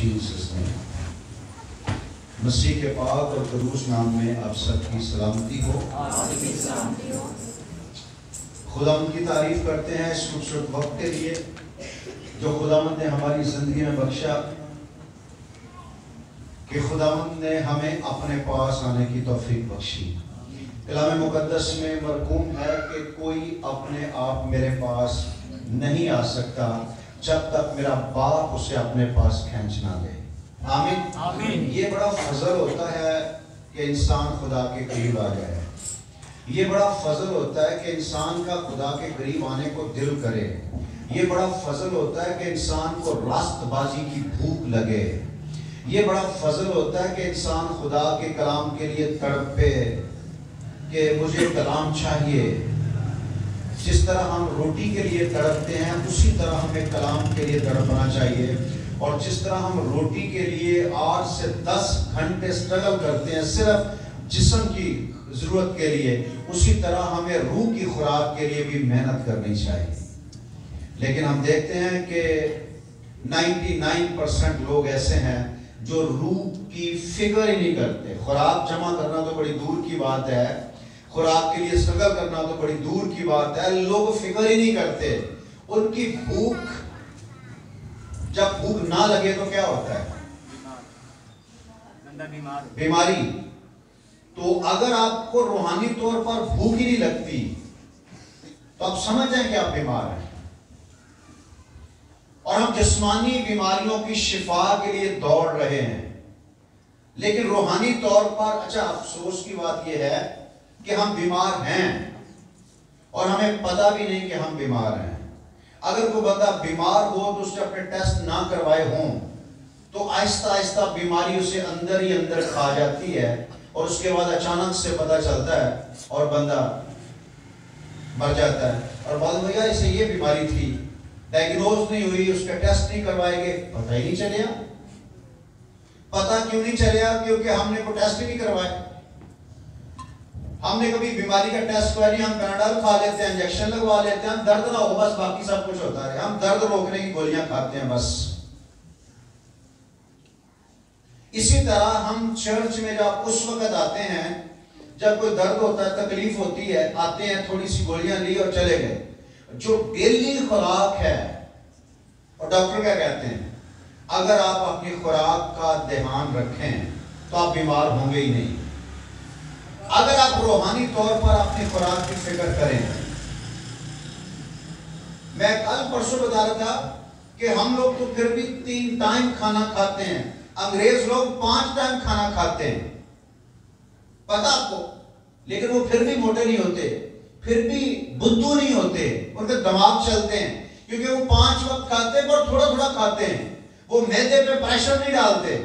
Jesus name. मसीह के पाक और कदूस नाम में आप सबकी सलामती हो। खुदावंद की तारीफ करते हैं इस खूबसूरत वक्त के लिए जो खुदावंद ने हमारी जिंदगी में बख्शा, कि खुदावंद ने हमें अपने पास आने की तौफीक बख्शी। कलाम मुकद्दस में मरकूम है कि कोई अपने आप मेरे पास नहीं आ सकता जब तक मेरा बाप उसे अपने पास खींच ना ले। आमीन आमीन। ये बड़ा फजल होता है कि इंसान खुदा के करीब आ जाए। ये बड़ा फजल होता है कि इंसान का खुदा के करीब आने को दिल करे। ये बड़ा फजल होता है कि इंसान को रास्तबाजी की भूख लगे। ये बड़ा फजल होता है कि इंसान खुदा के कलाम के लिए तड़पे कि मुझे कलाम चाहिए। जिस तरह हम रोटी के लिए तड़पते हैं उसी तरह हमें कलाम के लिए तड़पना चाहिए। और जिस तरह हम रोटी के लिए 8 से 10 घंटे स्ट्रगल करते हैं सिर्फ जिस्म की जरूरत के लिए, उसी तरह हमें रूह की खुराक के लिए भी मेहनत करनी चाहिए। लेकिन हम देखते हैं कि 99% लोग ऐसे हैं जो रूह की फिक्र ही नहीं करते। खुराक जमा करना तो बड़ी दूर की बात है, खुराक के लिए स्ट्रगल करना तो बड़ी दूर की बात है, लोग फिक्र ही नहीं करते। उनकी भूख, जब भूख ना लगे तो क्या होता है? बीमारी। तो अगर आपको रूहानी तौर पर भूख ही नहीं लगती तो आप समझ जाएं कि आप बीमार हैं। और हम जिस्मानी बीमारियों की शिफा के लिए दौड़ रहे हैं, लेकिन रूहानी तौर पर अच्छा अफसोस की बात यह है कि हम बीमार हैं और हमें पता भी नहीं कि हम बीमार हैं। अगर कोई बंदा बीमार हो तो उसने अपने टेस्ट ना करवाए हों तो आहिस्ता आहिस्ता बीमारी उसे अंदर ही अंदर खा जाती है और उसके बाद अचानक से पता चलता है और बंदा मर जाता है। और बाद में यार इसे ये बीमारी थी, डायग्नोज नहीं हुई, उसका टेस्ट नहीं करवाएंगे, पता ही नहीं चलेगा। पता क्यों नहीं चलेगा? क्योंकि हमने कोई टेस्ट ही नहीं करवाए। हमने कभी बीमारी का टेस्ट करवाया नहीं। हम पैराडाल खा लेते हैं, इंजेक्शन लगवा लेते हैं, दर्द ना हो बस, बाकी सब कुछ होता है। हम दर्द रोकने की गोलियां खाते हैं बस। इसी तरह हम चर्च में जब उस वक्त आते हैं जब कोई दर्द होता है, तकलीफ होती है, आते हैं, थोड़ी सी गोलियां ली और चले गए। जो डेली खुराक है, और डॉक्टर क्या कहते हैं, अगर आप अपनी खुराक का ध्यान रखें तो आप बीमार होंगे ही नहीं। अगर आप रूहानी तौर पर अपनी खुराक की फिक्र करें। मैं कल परसों बता रहा था कि हम लोग तो फिर भी 3 टाइम खाना खाते हैं, अंग्रेज लोग 5 टाइम खाना खाते हैं, पता आपको? लेकिन वो फिर भी मोटे नहीं होते, फिर भी बुद्धू नहीं होते, उनके दिमाग चलते हैं, क्योंकि वो 5 वक्त खाते हैं पर थोड़ा थोड़ा खाते हैं। वो मैदे पे प्रेशर नहीं डालते।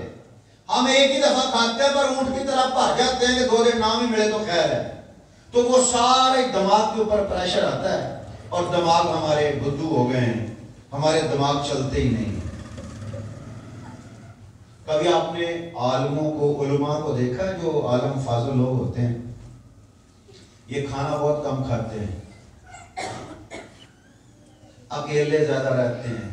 हम एक ही दफा खाते हैं पर ऊंट की तरह भर जाते हैं कि 2 दिन ना भी मिले तो खैर है। तो वो सारे दिमाग के ऊपर प्रेशर आता है और दिमाग हमारे बुद्धू हो गए हैं, हमारे दिमाग चलते ही नहीं। कभी आपने आलमों को, उलमा को देखा है जो आलम फाजिल लोग होते हैं? ये खाना बहुत कम खाते हैं, अकेले ज्यादा रहते हैं,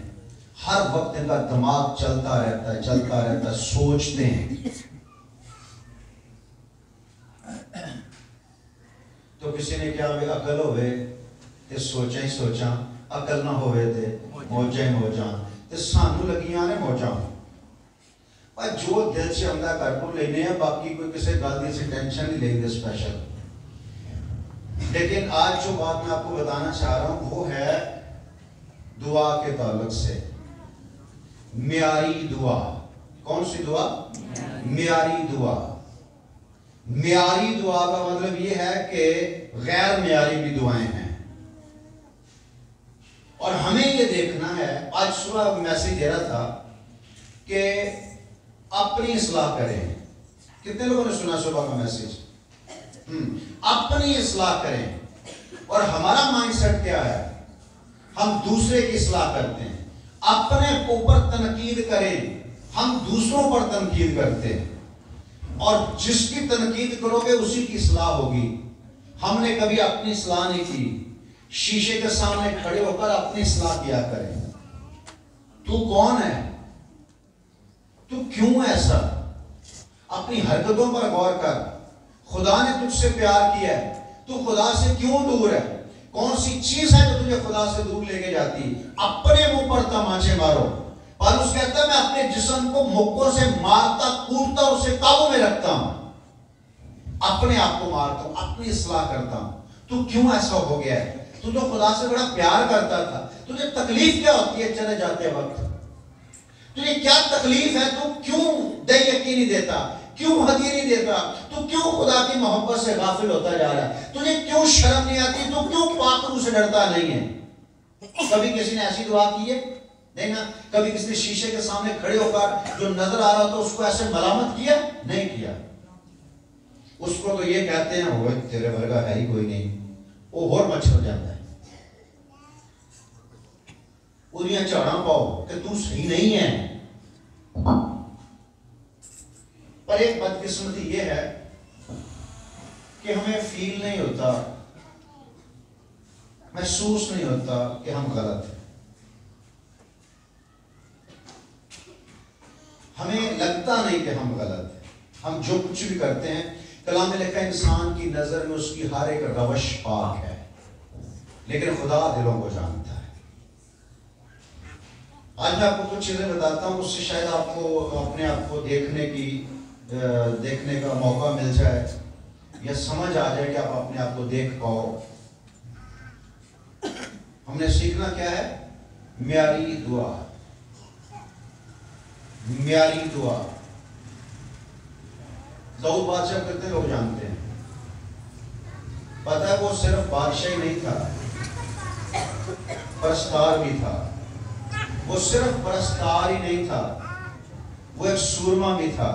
हर वक्त इनका दिमाग चलता रहता है, चलता रहता है, सोचते हैं। तो किसी ने क्या अकल होवे ते सोचा ही सोचा, अकल ना होवे ते मौजा ही मौजा, ते सानू लगियां ने मौजा। पर जो दिल से आंदा कर को लेने हैं, बाकी कोई किसी गल की टेंशन नहीं लेंगे स्पेशल। लेकिन आज जो बात मैं आपको बताना चाह रहा हूं वो है दुआ के ताल्लुक से। मियारी दुआ। कौन सी दुआ? मियारी दुआ। मियारी दुआ का मतलब ये है कि गैर मियारी भी दुआएं हैं और हमें ये देखना है। आज सुबह मैसेज दे रहा था कि अपनी इस्लाह करें। कितने लोगों ने सुना सुबह का मैसेज? अपनी इस्लाह करें। और हमारा माइंडसेट क्या है? हम दूसरे की इस्लाह करते हैं, अपने ऊपर तनकीद करें, हम दूसरों पर तनकीद करते हैं और जिसकी तनकीद करोगे उसी की इस्लाह होगी। हमने कभी अपनी इस्लाह नहीं की। शीशे के सामने खड़े होकर अपनी इस्लाह किया करें। तू कौन है? क्यों ऐसा? अपनी हरकतों पर गौर कर। खुदा ने तुझसे प्यार किया है, तू खुदा से क्यों दूर है? कौन सी चीज है जो तुझे खुदा से दूर लेके जाती? अपने मुंह पर तमाचे मारो। पौलुस कहता है मैं अपने जिस्म को मुक्कों से मारता कूदता उसे काबू में रखता हूं, अपने आप को मारता हूं, अपनी इस्लाह करता हूं। तू क्यों ऐसा हो गया है? तू तो खुदा से बड़ा प्यार करता था, तुझे तकलीफ क्या होती है चले जाते वक्त? तुझे क्या तकलीफ है? तू क्यों दे यकीनी देता? क्यों हदी नहीं देता? तू क्यों खुदा की मोहब्बत से गाफिल होता जा रहा है? तुझे क्यों शर्म नहीं आती? तू क्यों पाक रूह से डरता नहीं है? कभी किसी ने ऐसी दुआ की है? नहीं ना। कभी किसी ने शीशे के सामने खड़े होकर जो नजर आ रहा तो उसको ऐसे मलामत किया? नहीं किया। उसको तो ये कहते हैं वो तेरे वर्गा है ही कोई नहीं, वो और मच्छर हो जाता है। उन्हें चढ़ा पाओ कि तू सही नहीं है। पर एक बदकिस्मती ये है कि हमें फील नहीं होता, महसूस नहीं होता कि हम गलत हैं। हमें लगता नहीं कि हम गलत हैं। हम जो कुछ भी करते हैं, कलाम में लिखा है इंसान की नजर में उसकी हर एक रवश पाक है, लेकिन खुदा दिलों को जानता है। आज मैं आपको कुछ चीजें बताता हूं, उससे शायद आपको अपने आप को देखने का मौका मिल जाए या समझ आ जाए कि आप अपने आप को देख पाओ। हमने सीखना क्या है? म्यारी दुआ। म्यारी दुआ दाऊद बादशाह कितने लोग जानते हैं? पता है वो सिर्फ बादशाह ही नहीं था, परस्तार भी था। वो सिर्फ परस्तार ही नहीं था, वो एक सूरमा भी था।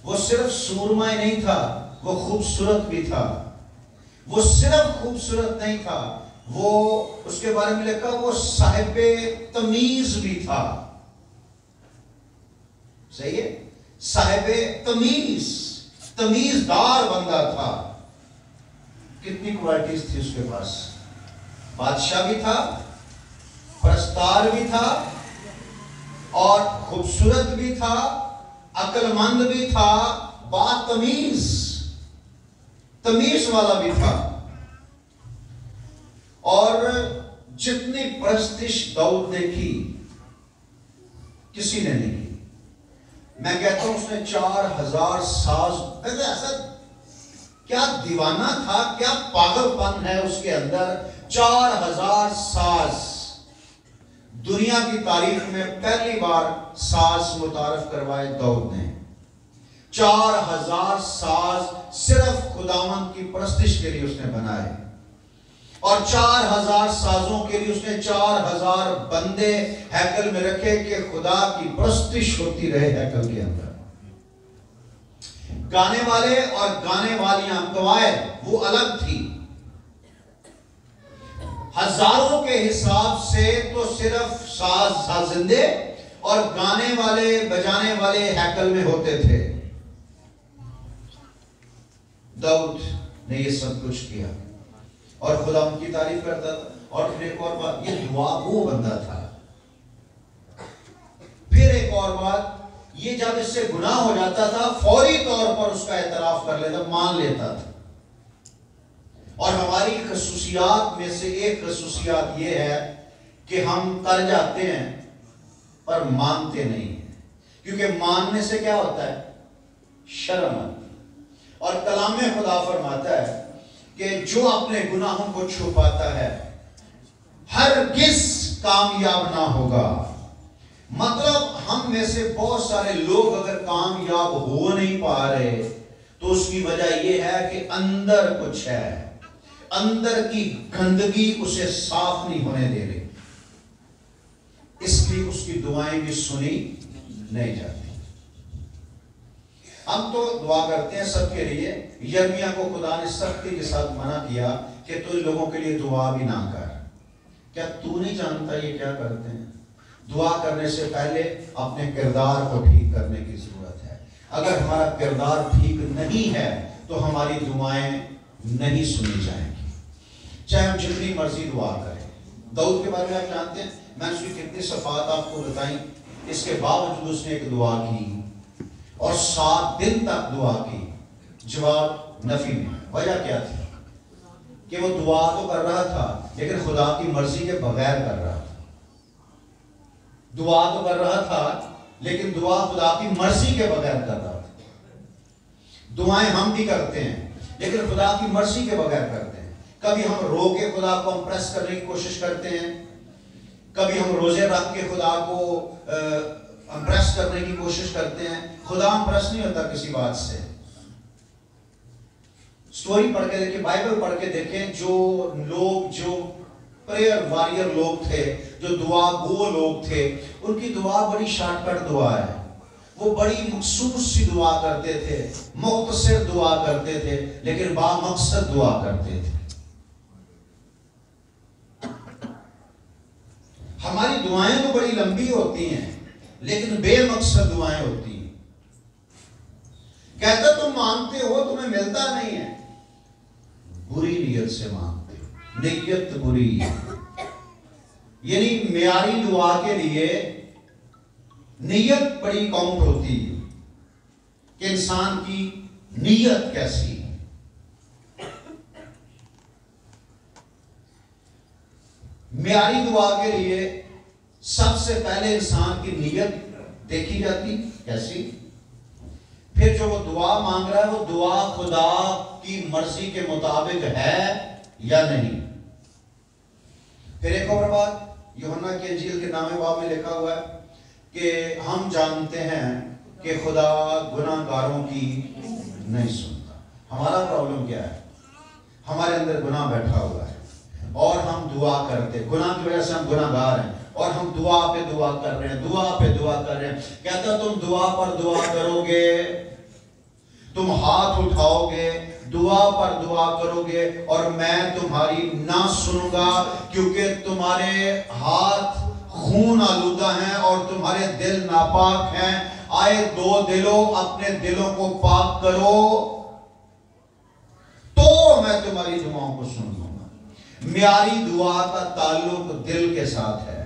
वो सिर्फ सूरमा ही नहीं था, वो खूबसूरत भी था। वो सिर्फ खूबसूरत नहीं था, वो उसके बारे में लिखा वो साहिबे तमीज भी था। सही है? साहिबे तमीज, तमीजदार बंदा था। कितनी क्वालिटीज थी उसके पास? बादशाह भी था, परस्तार भी था, और खूबसूरत भी था, अक्लमंद भी था, बातमीज, तमीज वाला भी था। और जितनी परस्तिश दाऊद ने की किसी ने नहीं की। मैं कहता हूं उसने 4000 साज, ऐसा क्या दीवाना था, क्या पागलपन है उसके अंदर। 4000 साज, दुनिया की तारीख में पहली बार साज मुतारफ करवाए दाऊद ने। 4000 साज सिर्फ खुदावंद की परस्तिश के लिए उसने बनाए, और 4000 साजों के लिए उसने 4000 बंदे हैकल में रखे कि खुदा की परस्तिश होती रहे हैकल के अंदर। गाने वाले और गाने वालियां कवायद वो अलग थी। हजारों के हिसाब से तो सिर्फ साज जिंदे और गाने वाले बजाने वाले हैकल में होते थे। दाऊद ने ये सब कुछ किया और खुदा उनकी तारीफ करता था। और फिर एक और बात, ये दुआ वो बंदा था। फिर एक और बात, ये जब इससे गुनाह हो जाता था फौरी तौर पर उसका एतराफ कर लेता, मान लेता था। और हमारी खसूसियात में से एक खसूसियात ये है कि हम कर जाते हैं पर मानते नहीं हैं, क्योंकि मानने से क्या होता है? शर्म आती है। और कलाम में खुदा फरमाता है कि जो अपने गुनाहों को छुपाता है हरगिज़ कामयाब ना होगा। मतलब हम में से बहुत सारे लोग अगर कामयाब हो नहीं पा रहे तो उसकी वजह यह है कि अंदर कुछ है, अंदर की गंदगी उसे साफ नहीं होने दे रही, इसलिए उसकी दुआएं भी सुनी नहीं जाती। हम तो दुआ करते हैं सबके लिए। यर्मिया को खुदा ने सख्ती के साथ मना किया कि तू इन लोगों के लिए दुआ भी ना कर। क्या तू नहीं जानता ये क्या करते हैं? दुआ करने से पहले अपने किरदार को ठीक करने की जरूरत है। अगर हमारा किरदार ठीक नहीं है तो हमारी दुआएं नहीं सुनी जाएंगी, चाहे हम जितनी मर्जी दुआ करें। दाऊद के बारे में आप जानते हैं, मैंने उसकी कितनी सफात आपको बताई इसके बावजूद उसने एक दुआ की और 7 दिन तक दुआ की, जवाब नफी में। वजह क्या थी कि वो दुआ तो कर रहा था लेकिन खुदा की मर्जी के बगैर कर रहा था। दुआ तो कर रहा था लेकिन दुआ खुदा की मर्जी के बगैर कर रहा था। दुआएं हम भी करते हैं लेकिन खुदा की मर्जी के बगैर करते हैं। कभी हम रो के खुदा को इंप्रेस करने की कोशिश करते हैं, कभी हम रोजे रख के खुदा को इंप्रेस करने की कोशिश करते हैं। खुदा इंप्रेस नहीं होता किसी बात से। स्टोरी पढ़ के देखिए, बाइबल पढ़ के देखें, जो प्रेयर वॉरियर लोग थे, जो दुआ गो लोग थे, उनकी दुआ बड़ी शॉर्टकट दुआ है। वो बड़ी मखसूस सी दुआ करते थे, मुख्तसर दुआ करते थे, लेकिन बामकसद दुआ करते थे। हमारी दुआएं तो बड़ी लंबी होती हैं लेकिन बेमकसद दुआएं होती हैं। कहते तुम मांगते हो तुम्हें मिलता नहीं है, बुरी नीयत से मांगते हो, नीयत बुरी है। यानी मियारी दुआ के लिए नीयत बड़ी काउंट होती है कि इंसान की नीयत कैसी है। मियारी दुआ के लिए सबसे पहले इंसान की नीयत देखी जाती कैसी, फिर जो वो दुआ मांग रहा है वो दुआ खुदा की मर्जी के मुताबिक है या नहीं। फिर एक और बात, यूहन्ना की इंजील के नामे बाब में लिखा हुआ है कि हम जानते हैं कि खुदा गुनाहगारों की नहीं सुनता। हमारा प्रॉब्लम क्या है, हमारे अंदर गुनाह बैठा हुआ है और हम दुआ करते, गुनाह की वजह से हम गुनाहगार हैं और हम दुआ पे दुआ कर रहे हैं, दुआ पे दुआ कर रहे हैं। कहता तुम दुआ पर दुआ करोगे, तुम हाथ उठाओगे, दुआ पर दुआ करोगे और मैं तुम्हारी ना सुनूंगा, क्योंकि तुम्हारे हाथ खून आलूदा हैं और तुम्हारे दिल नापाक हैं। आए दो दिलों, अपने दिलों को पाक करो तो मैं तुम्हारी दुआओं को सुन लूंगा। म्यारी दुआ का ताल्लुक दिल के साथ है।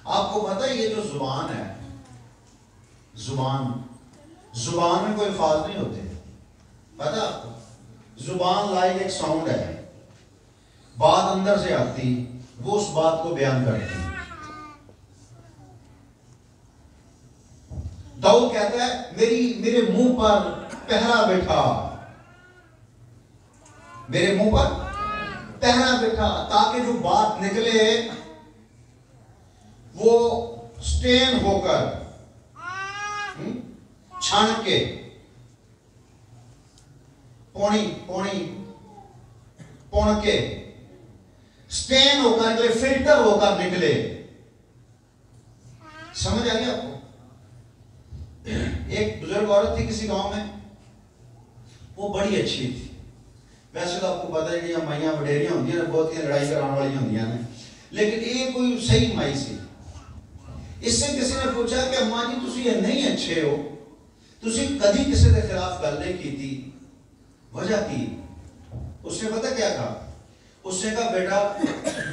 आपको पता है ये जो जुबान है, जुबान में कोई अल्फाज नहीं होते, पता आपको? जुबान लाइक एक साउंड है, बात अंदर से आती, वो उस बात को बयान करती है। दाऊद कहता है मेरे मुंह पर पहरा बैठा, मेरे मुंह पर पहरा बैठा, ताकि जो बात निकले वो स्टेन होकर, छान के, पुण के स्टेन होकर निकले, फिल्टर होकर निकले। समझ आ गया आपको? एक बुजुर्ग औरत थी किसी गांव में, वो बड़ी अच्छी थी। वैसे तो आपको पता है कि माइयां वडेरियां होंगी ने, बहुत ही लड़ाई कराने वाली होंगी ने, लेकिन ये कोई सही माई सी। इससे किसी ने पूछा कि अम्मा जी तुसी ये नहीं अच्छे हो, तुसी कभी किसी के खिलाफ गल नहीं की थी, वजह की? उसने पता क्या कहा? उसने कहा बेटा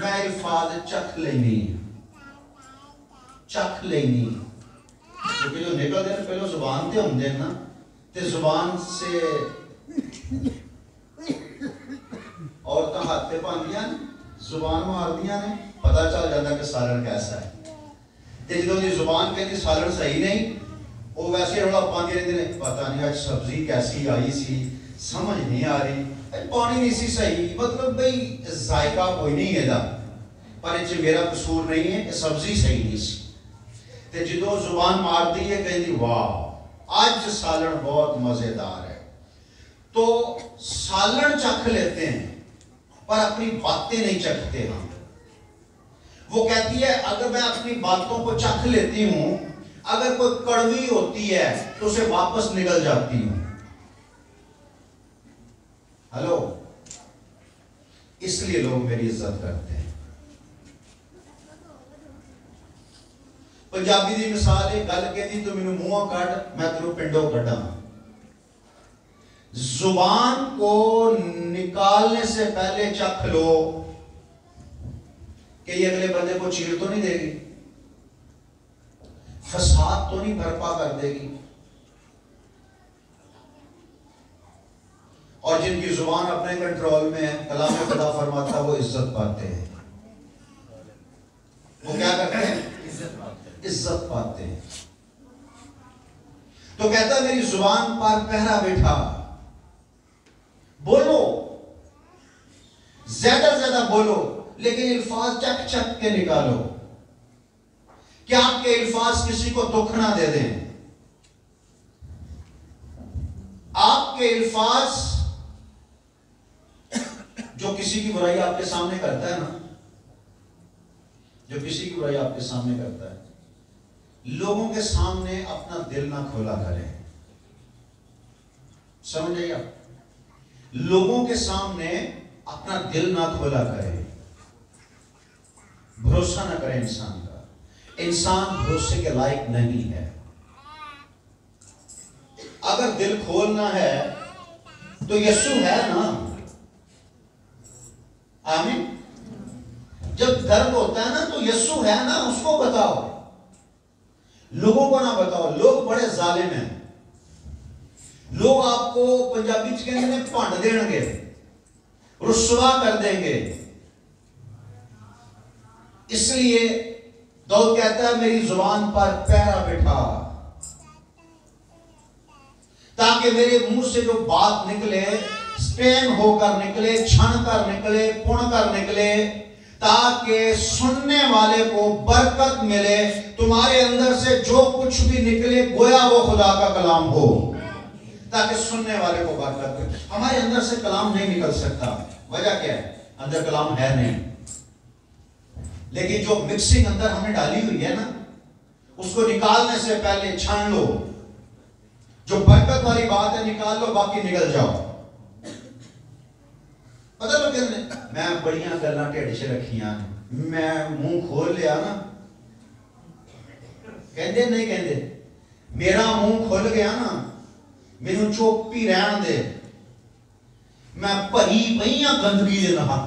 मैं अल्फाज चख लेनी, क्योंकि जो निकलते हैं पहले जुबान ते होंगे ना, ते जुबान से औरतां हाथ ते पांदियां ने, जुबान मारदियां ने, पता चल जाता कि सालन कैसा है। ते जो दी जुबान कहती सालन सही नहीं, वो वैसे रौला पांदी रहंदे ने, पता नहीं आज सब्जी कैसी आई सी, समझ नहीं आ रही, पानी नहीं सी सही, मतलब भाई जायका कोई नहीं है, पर इस मेरा कसूर नहीं है, सब्जी सही नहीं सी। ते जो जुबान मारती है कहती वाह आज सालन बहुत मजेदार है, तो सालन चख लेते हैं पर अपनी बातें नहीं चखते हम। वो कहती है अगर मैं अपनी बातों को चख लेती हूं, अगर कोई कड़वी होती है तो उसे वापस निकल जाती हूं। हेलो, इसलिए लोग मेरी इज्जत करते हैं। पंजाबी की मिसाल है, गल कहती तू मैनू मुंहों कढ़ मैं तेरू पिंडों कढ़ा। जुबान को निकालने से पहले चख लो कि ये अगले बंदे को चीड़ तो नहीं देगी, फसाद तो नहीं बर्पा कर देगी। और जिनकी जुबान अपने कंट्रोल में है, कलाम खुदा फरमाता वो इज्जत पाते हैं। वो क्या करते हैं? इज्जत पाते हैं। तो कहता मेरी जुबान पर पहरा बैठा, बोलो, ज्यादा से ज्यादा बोलो, लेकिन अल्फाज चक चक के निकालो कि आपके अल्फाज किसी को दुख ना दे दें। आपके अल्फाज जो किसी की बुराई आपके सामने करता है ना, जो किसी की बुराई आपके सामने करता है, लोगों के सामने अपना दिल ना खोला करें। समझ आइए आप? लोगों के सामने अपना दिल ना खोला करें। भरोसा ना करें इंसान का। इंसान भरोसे के लायक नहीं है। अगर दिल खोलना है तो यीशु है ना। आमीन। जब दर्द होता है ना तो यीशु है ना, उसको बताओ, लोगों को ना बताओ। लोग बड़े जालिम हैं। लोग आपको पंजाबी च कहते हैं भंड देंगे, रुसवा कर देंगे। इसलिए दाऊद कहता है मेरी जुबान पर पहरा बैठा, ताकि मेरे मुंह से जो बात निकले स्टेन होकर निकले, छन कर निकले, पुण कर निकले, ताकि सुनने वाले को बरकत मिले। तुम्हारे अंदर से जो कुछ भी निकले गोया वो खुदा का कलाम हो, ताकि सुनने वाले को बरकत मिले। हमारे अंदर से कलाम नहीं निकल सकता। वजह क्या है? अंदर कलाम है नहीं। लेकिन जो मिक्सिंग अंदर हमने डाली हुई है ना, उसको निकालने से पहले छान लो। जो बरकत वाली बात है निकाल लो, बाकी निकल जाओ। पता तो कहने मैं बड़ियां गल्लां ढिड च रखियां, मैं मुंह खोल लिया ना, कहते नहीं कहते मेरा मुंह खुल गया ना, मैनू चुप ही रहन दे, मैं भरी पई हां गंदगी दे नाल,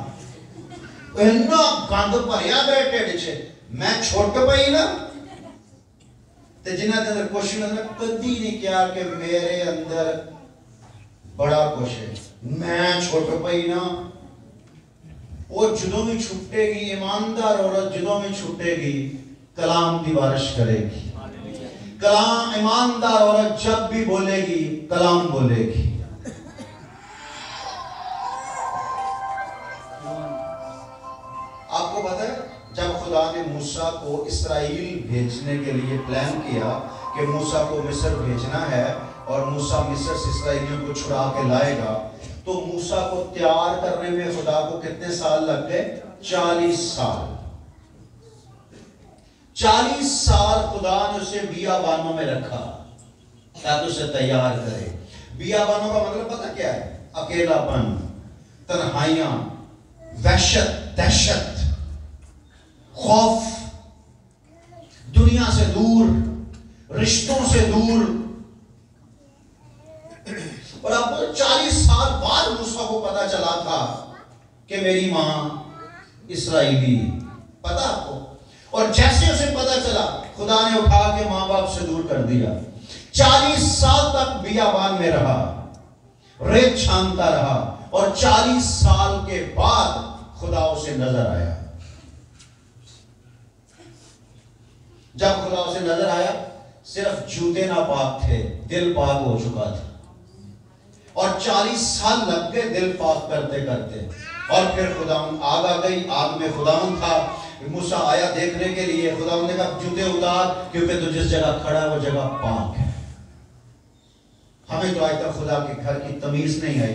इन्ना गंद भरिया मेरे ढिड च, मैं छुट पई ना। ते जिन्हां दे अंदर कुछ नहीं, कदी नहीं किया कि मेरे अंदर बड़ा कुछ है, मैं छुट पई ना। वो जदों भी छुटेगी, ईमानदार औरत जदों भी छुटेगी, कलाम की बारिश करेगी। कलाम, ईमानदार औरत जब भी बोलेगी कलाम बोलेगी। आपको पता है जब खुदा ने मूसा को इस्राएल भेजने के लिए प्लान किया कि मूसा को मिस्र भेजना है और मूसा मिस्र से इस्राएलियों को छुड़ा के लाएगा, तो मूसा को तैयार करने में खुदा को कितने साल लग गए? 40 साल। 40 साल खुदा ने उसे बियाबानों में रखा ताकि उसे तैयार करे। बियाबानों का मतलब पता क्या है? अकेलापन, तन्हाइयां, वहशत, दहशत, खौफ, दुनिया से दूर, रिश्तों से दूर। और आपको 40 साल बाद मूसा को पता चला था कि मेरी मां इस्राएली, पता आपको? और जैसे उसे पता चला खुदा ने उठा के मां बाप से दूर कर दिया। 40 साल तक बियाबान में रहा, रेत छानता रहा, और 40 साल के बाद खुदा उसे नजर आया। जब खुदा उसे नजर आया, सिर्फ जूते नापाक थे, दिल पाक हो चुका था। और 40 साल लग गए दिल पाक करते करते। और फिर खुदावंद आग आ गई, आग में खुदावंद था। मूसा आया देखने के लिए, खुदावंद ने कहा जूते उतार, क्योंकि तू जिस जगह खड़ा है वो जगह पाक है। हमें तो आज तक खुदा के घर की तमीज नहीं आई।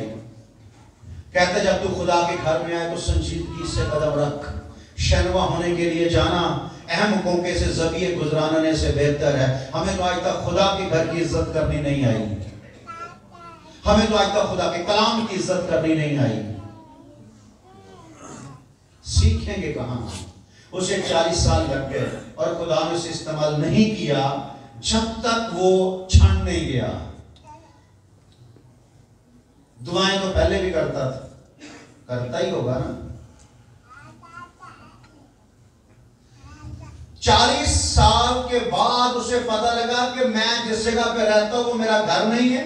कहते जब तू खुदा के घर में आए तो संजीदगी से कदम रख। शैनवा होने के लिए जाना अहम मौके से ज़बिए गुजराने से बेहतर है। हमें तो आज तक खुदा के घर की इज्जत करनी नहीं आई। हमें तो आज तक खुदा के कलाम की इज्जत करनी नहीं आई। सीखेंगे कहां? उसे 40 साल लग गए और खुदा ने उसे इस्तेमाल नहीं किया जब तक वो छान नहीं गया। दुआएं तो पहले भी करता था, करता ही होगा ना। 40 साल के बाद उसे उसे पता लगा कि मैं जिस जगह पे रहता हूं वो मेरा घर नहीं है,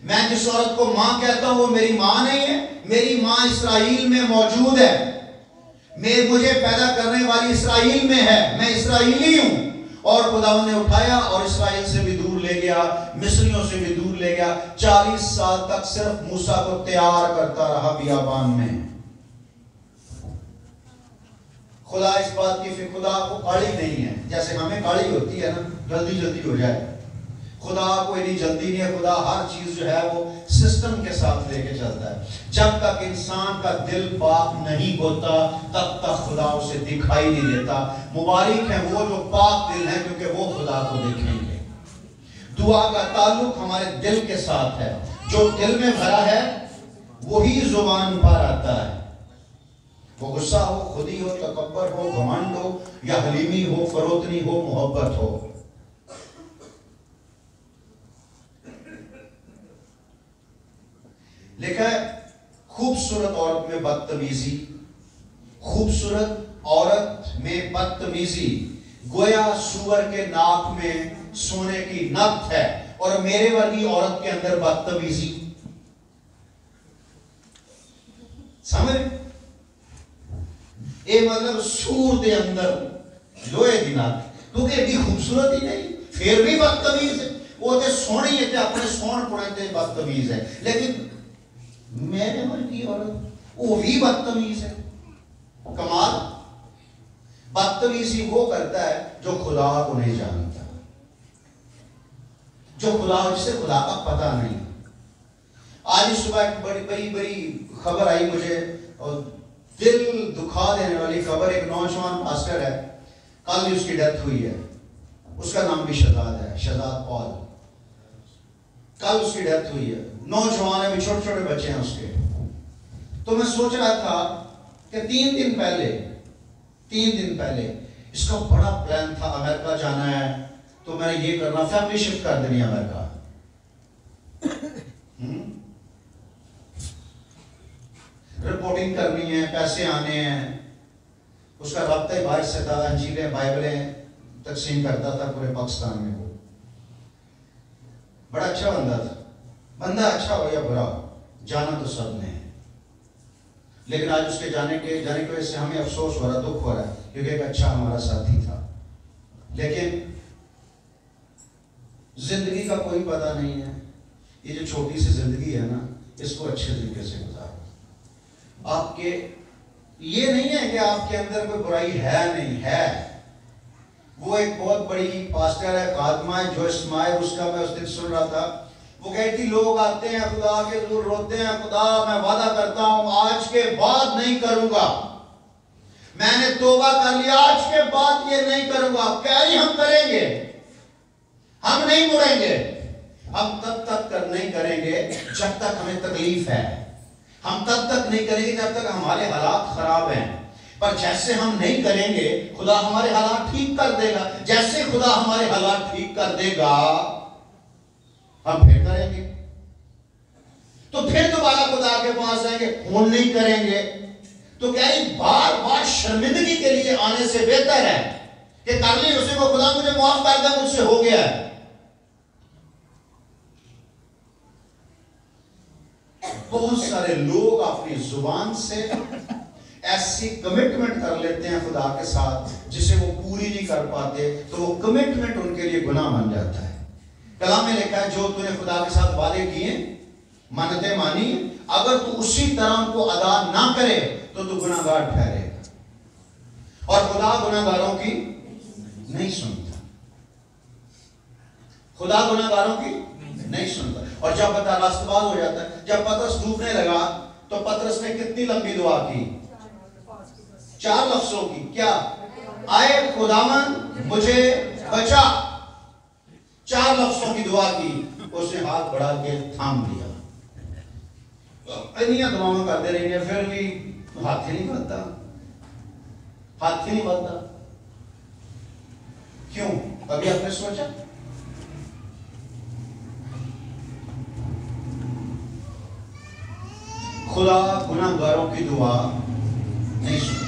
मैं जिस औरत को मां कहता हूं वो मेरी मां नहीं है, मेरी मां इसराइल में मौजूद है, मुझे पैदा करने वाली इसराइल में है, मैं इसराइली हूं। और खुदावंद ने उठाया और इसराइल से भी दूर ले गया, मिस्रियों से भी दूर ले गया। 40 साल तक सिर्फ मूसा को तैयार करता रहा बियाबान में। खुदा इस बात की फिर खुदा को काली नहीं है, जैसे हमें काली होती है ना, जल्दी जल्दी हो जाए। खुदा को इतनी जल्दी नहीं है। खुदा हर चीज जो है वो सिस्टम के साथ लेके चलता है। जब तक इंसान का दिल पाक नहीं होता तब तक खुदा उसे दिखाई नहीं देता। मुबारक है वो जो पाक दिल है, क्योंकि वो खुदा को देखेंगे। दुआ का ताल्लुक हमारे दिल के साथ है। जो दिल में भरा है वही जुबान पर आता है। वो गुस्सा हो, खुदी हो, तकब्बर हो, घमंड हो, या हलीमी हो, फरोतनी हो, मोहब्बत हो। लिखा है खूबसूरत औरत में बदतमीजी, खूबसूरत औरत में बदतमीजी गोया सूअर के नाक में सोने की नथ है, और मेरे वर्गी औरत के अंदर बदतमीजी। समझ? ये मतलब सूर के अंदर लोहे की नाक, क्योंकि एडी खूबसूरत ही नहीं, फिर भी बदतमीज है। वो तो सोहनी है, अपने सोहन पुणे बदतमीज है, लेकिन मेरे वर्गी औरत वो भी बदतमीज है। कमाल। बदतमीजी वो करता है जो खुदा को नहीं जानता, जो खुदा, जिसे खुदा का पता नहीं। आज सुबह एक बड़ी बड़ी बड़ी खबर आई मुझे, और दिल दुखा देने वाली खबर। एक नौजवान पास्टर है, कल ही उसकी डेथ हुई है। उसका नाम भी शहजाद है, शहजाद पॉल। कल उसकी डेथ हुई है। नौजवान है, छोटे छोटे बच्चे हैं उसके। तो मैं सोच रहा था कि 3 दिन पहले इसका बड़ा प्लान था, अमेरिका जाना है, तो मैंने ये करना, फैमिली शिफ्ट कर देनी अमेरिका। रिपोर्टिंग करनी है, पैसे आने हैं। उसका रब्ता ही बाहर से था, अंजीलें बाइबलें तकसीम करता था पूरे पाकिस्तान में। वो बड़ा अच्छा बंदा था। बंदा अच्छा हो या बुरा हो, जाना तो सब ने है। लेकिन आज उसके जाने की वजह से हमें अफसोस हो रहा, दुख हो रहा है, क्योंकि एक अच्छा हमारा साथी था। लेकिन जिंदगी का कोई पता नहीं है। ये जो छोटी सी जिंदगी है ना, इसको अच्छे तरीके से गुजारो। आपके ये नहीं है कि आपके अंदर कोई बुराई है, नहीं है। वो एक बहुत बड़ी पास्टर है, खादमा है, जो इस्माइल, उसका मैं उस दिन सुन रहा था। वो कहती लोग आते हैं खुदा के दूर, रोते हैं, खुदा मैं वादा करता हूं आज के बाद नहीं करूंगा, मैंने तौबा कर लिया, आज के बाद ये नहीं करूंगा। क्या ही हम करेंगे? हम नहीं मुड़ेंगे। हम तब तक नहीं करेंगे जब तक हमें तकलीफ है। हम तब तक नहीं करेंगे जब तक हमारे हालात खराब हैं। पर जैसे हम नहीं करेंगे, खुदा हमारे हालात ठीक कर देगा। जैसे खुदा हमारे हालात ठीक कर देगा, हम फिर करेंगे। तो फिर दोबारा खुदा के पास आएंगे, फोन नहीं करेंगे। तो क्या ये बार बार शर्मिंदगी के लिए आने से बेहतर है कि कर ली उसी को, खुदा मुझे माफ कर दे, मुझसे हो गया है। बहुत सारे लोग अपनी जुबान से ऐसी कमिटमेंट कर लेते हैं खुदा के साथ जिसे वो पूरी नहीं कर पाते, तो वो कमिटमेंट उनके लिए गुनाह बन जाता है। कलाम में लिखा है, जो तूने खुदा के साथ वादे किए, मन्नतें मानी, अगर तू उसी तरह उनको अदा ना करे तो तू गुनाहगार ठहरेगा। और खुदा गुनाहगारों की नहीं सुनता। खुदा गुनाहगारों की नहीं सुनता। और जब पता रास्तबाज हो जाता है, जब पतरस डूबने लगा तो पतरस ने कितनी लंबी दुआ की? 4 लफ्जों की। क्या? आए खुदावन मुझे बचा। 4 लफ्जों की दुआ की। उसने हाथ बढ़ा के थाम लिया। इतनी दुआएं करते रहिए, फिर भी हाथ ही नहीं बढ़ता, हाथ ही नहीं बढ़ता। क्यों? कभी आपने सोचा? खुदा गुनाहगारों की दुआ नहीं सुनता।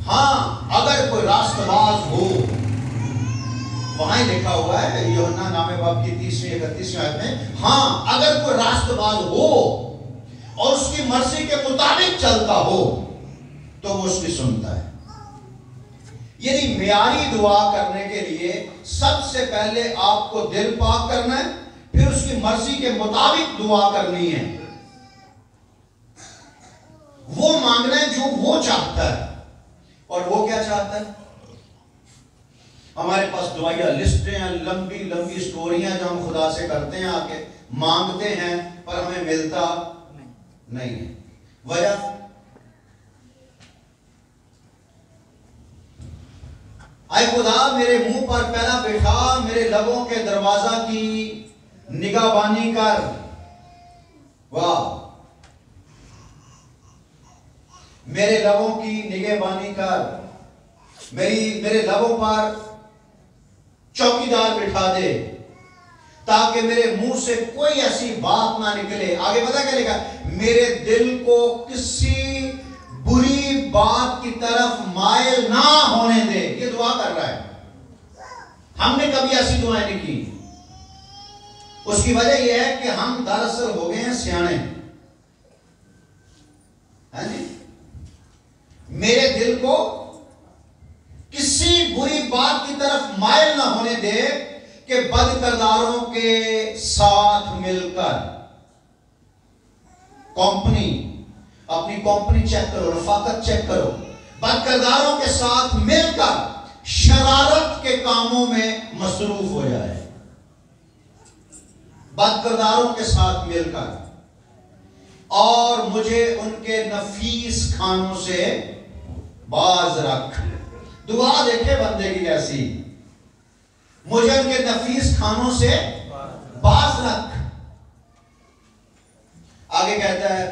हाँ, अगर कोई रास्तबाज हो, वहां ही लिखा हुआ है यूहन्ना नामे बाब की 30वीं 31वीं आयत में, हाँ अगर कोई रास्तबाज हो और उसकी मर्जी के मुताबिक चलता हो तो वो उसकी सुनता है। यानी मियारी दुआ करने के लिए सबसे पहले आपको दिल पाक करना है, फिर उसकी मर्जी के मुताबिक दुआ करनी है। वो मांगना है जो वो चाहता है। और वो क्या चाहता है? हमारे पास दुआया लिस्टें हैं, लंबी लंबी स्टोरियां जो हम खुदा से करते हैं, आके मांगते हैं पर हमें मिलता नहीं है। वजह आए खुदा मेरे मुंह पर पैना बैठा, मेरे लबों के दरवाजा की निगाहबानी कर। वाह, मेरे लबों की निगाहबानी कर, मेरे लबों पर चौकीदार बिठा दे, ताकि मेरे मुंह से कोई ऐसी बात ना निकले। आगे पता क्या लिखा? मेरे दिल को किसी बुरी बात की तरफ मायल ना होने दे। ये दुआ कर रहा है। हमने कभी ऐसी दुआएं नहीं की। उसकी वजह यह है कि हम दरअसल हो गए हैं सियाने। हाँ जी, मेरे दिल को किसी बुरी बात की तरफ मायल ना होने दे कि बदकिरदारों के साथ मिलकर अपनी कंपनी चेक करो, रफाकत चेक करो। बदकिरदारों के साथ मिलकर शरारत के कामों में मसरूफ हो जाए। बदकिरदारों के साथ मिलकर, और मुझे उनके नफीस खानों से बाज रख। दुआ देखे बंदे की कैसी, मुझे उनके नफीस खानों से बाज रख। आगे कहता है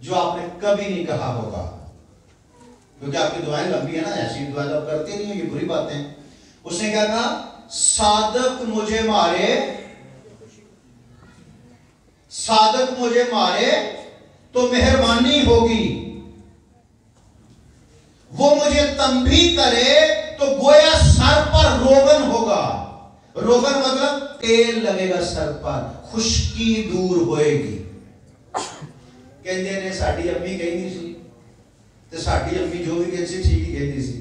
जो आपने कभी नहीं कहा होगा, क्योंकि आपकी दुआएं लंबी है ना, ऐसी दुआएं तो करते नहीं हो, ये बुरी बातें। उसने क्या कहा? सादक मुझे मारे तो मेहरबानी होगी, वो मुझे तंबी करे तो गोया सर पर रोगन होगा। रोगन मतलब तेल लगेगा सर पर, खुश्की दूर होएगी। कहते ने साडी अम्मी कहती सी, ते साडी अम्मी जो भी कहती सी ठीक ही कहती सी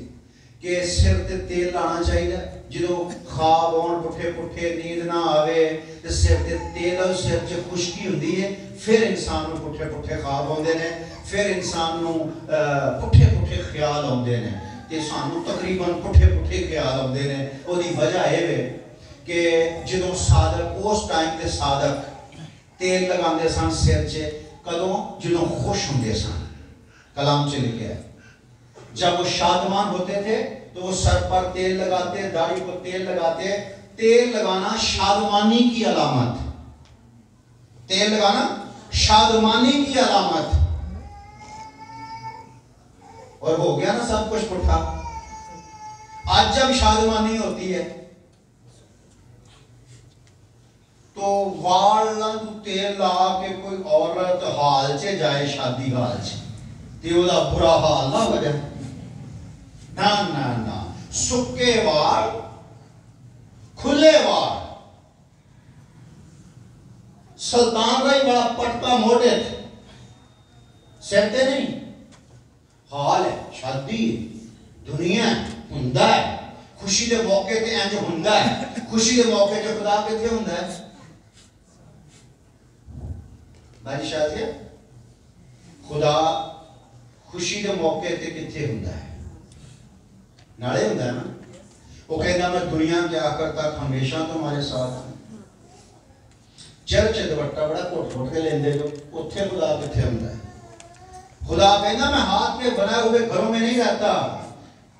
कि सिर ते तेल लाना चाहिए। जो खाब आउण पुठे पुठे नींद ना आवे ते सिर ते तेल, सिर च खुश्की हुंदी है, फिर इंसान नूं पुठे पुठे खाब आउंदे ने, फिर इंसान नूं पुठे पुठे ख्याल आउंदे ने, ते सानू तकरीबन पुठे पुठे ख्याल आउंदे ने। ओदी वजह यह है कि जो साधक उस टाइम ते साधक तेल लगांदे सन सिर च, कदों जो खुश होंदे सन। कलाम च लिखा है जब वो शादमान होते थे तो वो सर पर तेल लगाते, दाढ़ी को तेल लगाते। तेल लगाना शादमानी की अलामत, तेल लगाना शादमानी की अलामत। और हो गया ना सब कुछ पुठा। आज जब शादमानी होती है तो वाल तेल ला के कोई औरत हाल च जाए, शादी हाल च, ते ओदा बुरा हाल ना हो जाए। ना ना ना, सुक्के वाल, खुले वाल। सुल्तान राही बड़ा पटका मोटे सिरते नहीं, हाल है, शादी दुनिया हुंदा है, खुशी के मौके ते इंज हुंदा है। खुशी के मौके ते खुदा किथे हुंदा है? भाई शादी खुदा खुशी के मौके ते किथे हुंदा है? नाले हुंदा है ना। वो कहना मैं दुनिया के आखिर तक हमेशा तुम्हारे साथ हूं। चर्च दुपट्टा बड़ा घुट घुट के लेंदे जो, उत्थे खुदा किथे हुंदा है? खुदा कहना मैं हाथ के बनाए हुए घरों में नहीं रहता,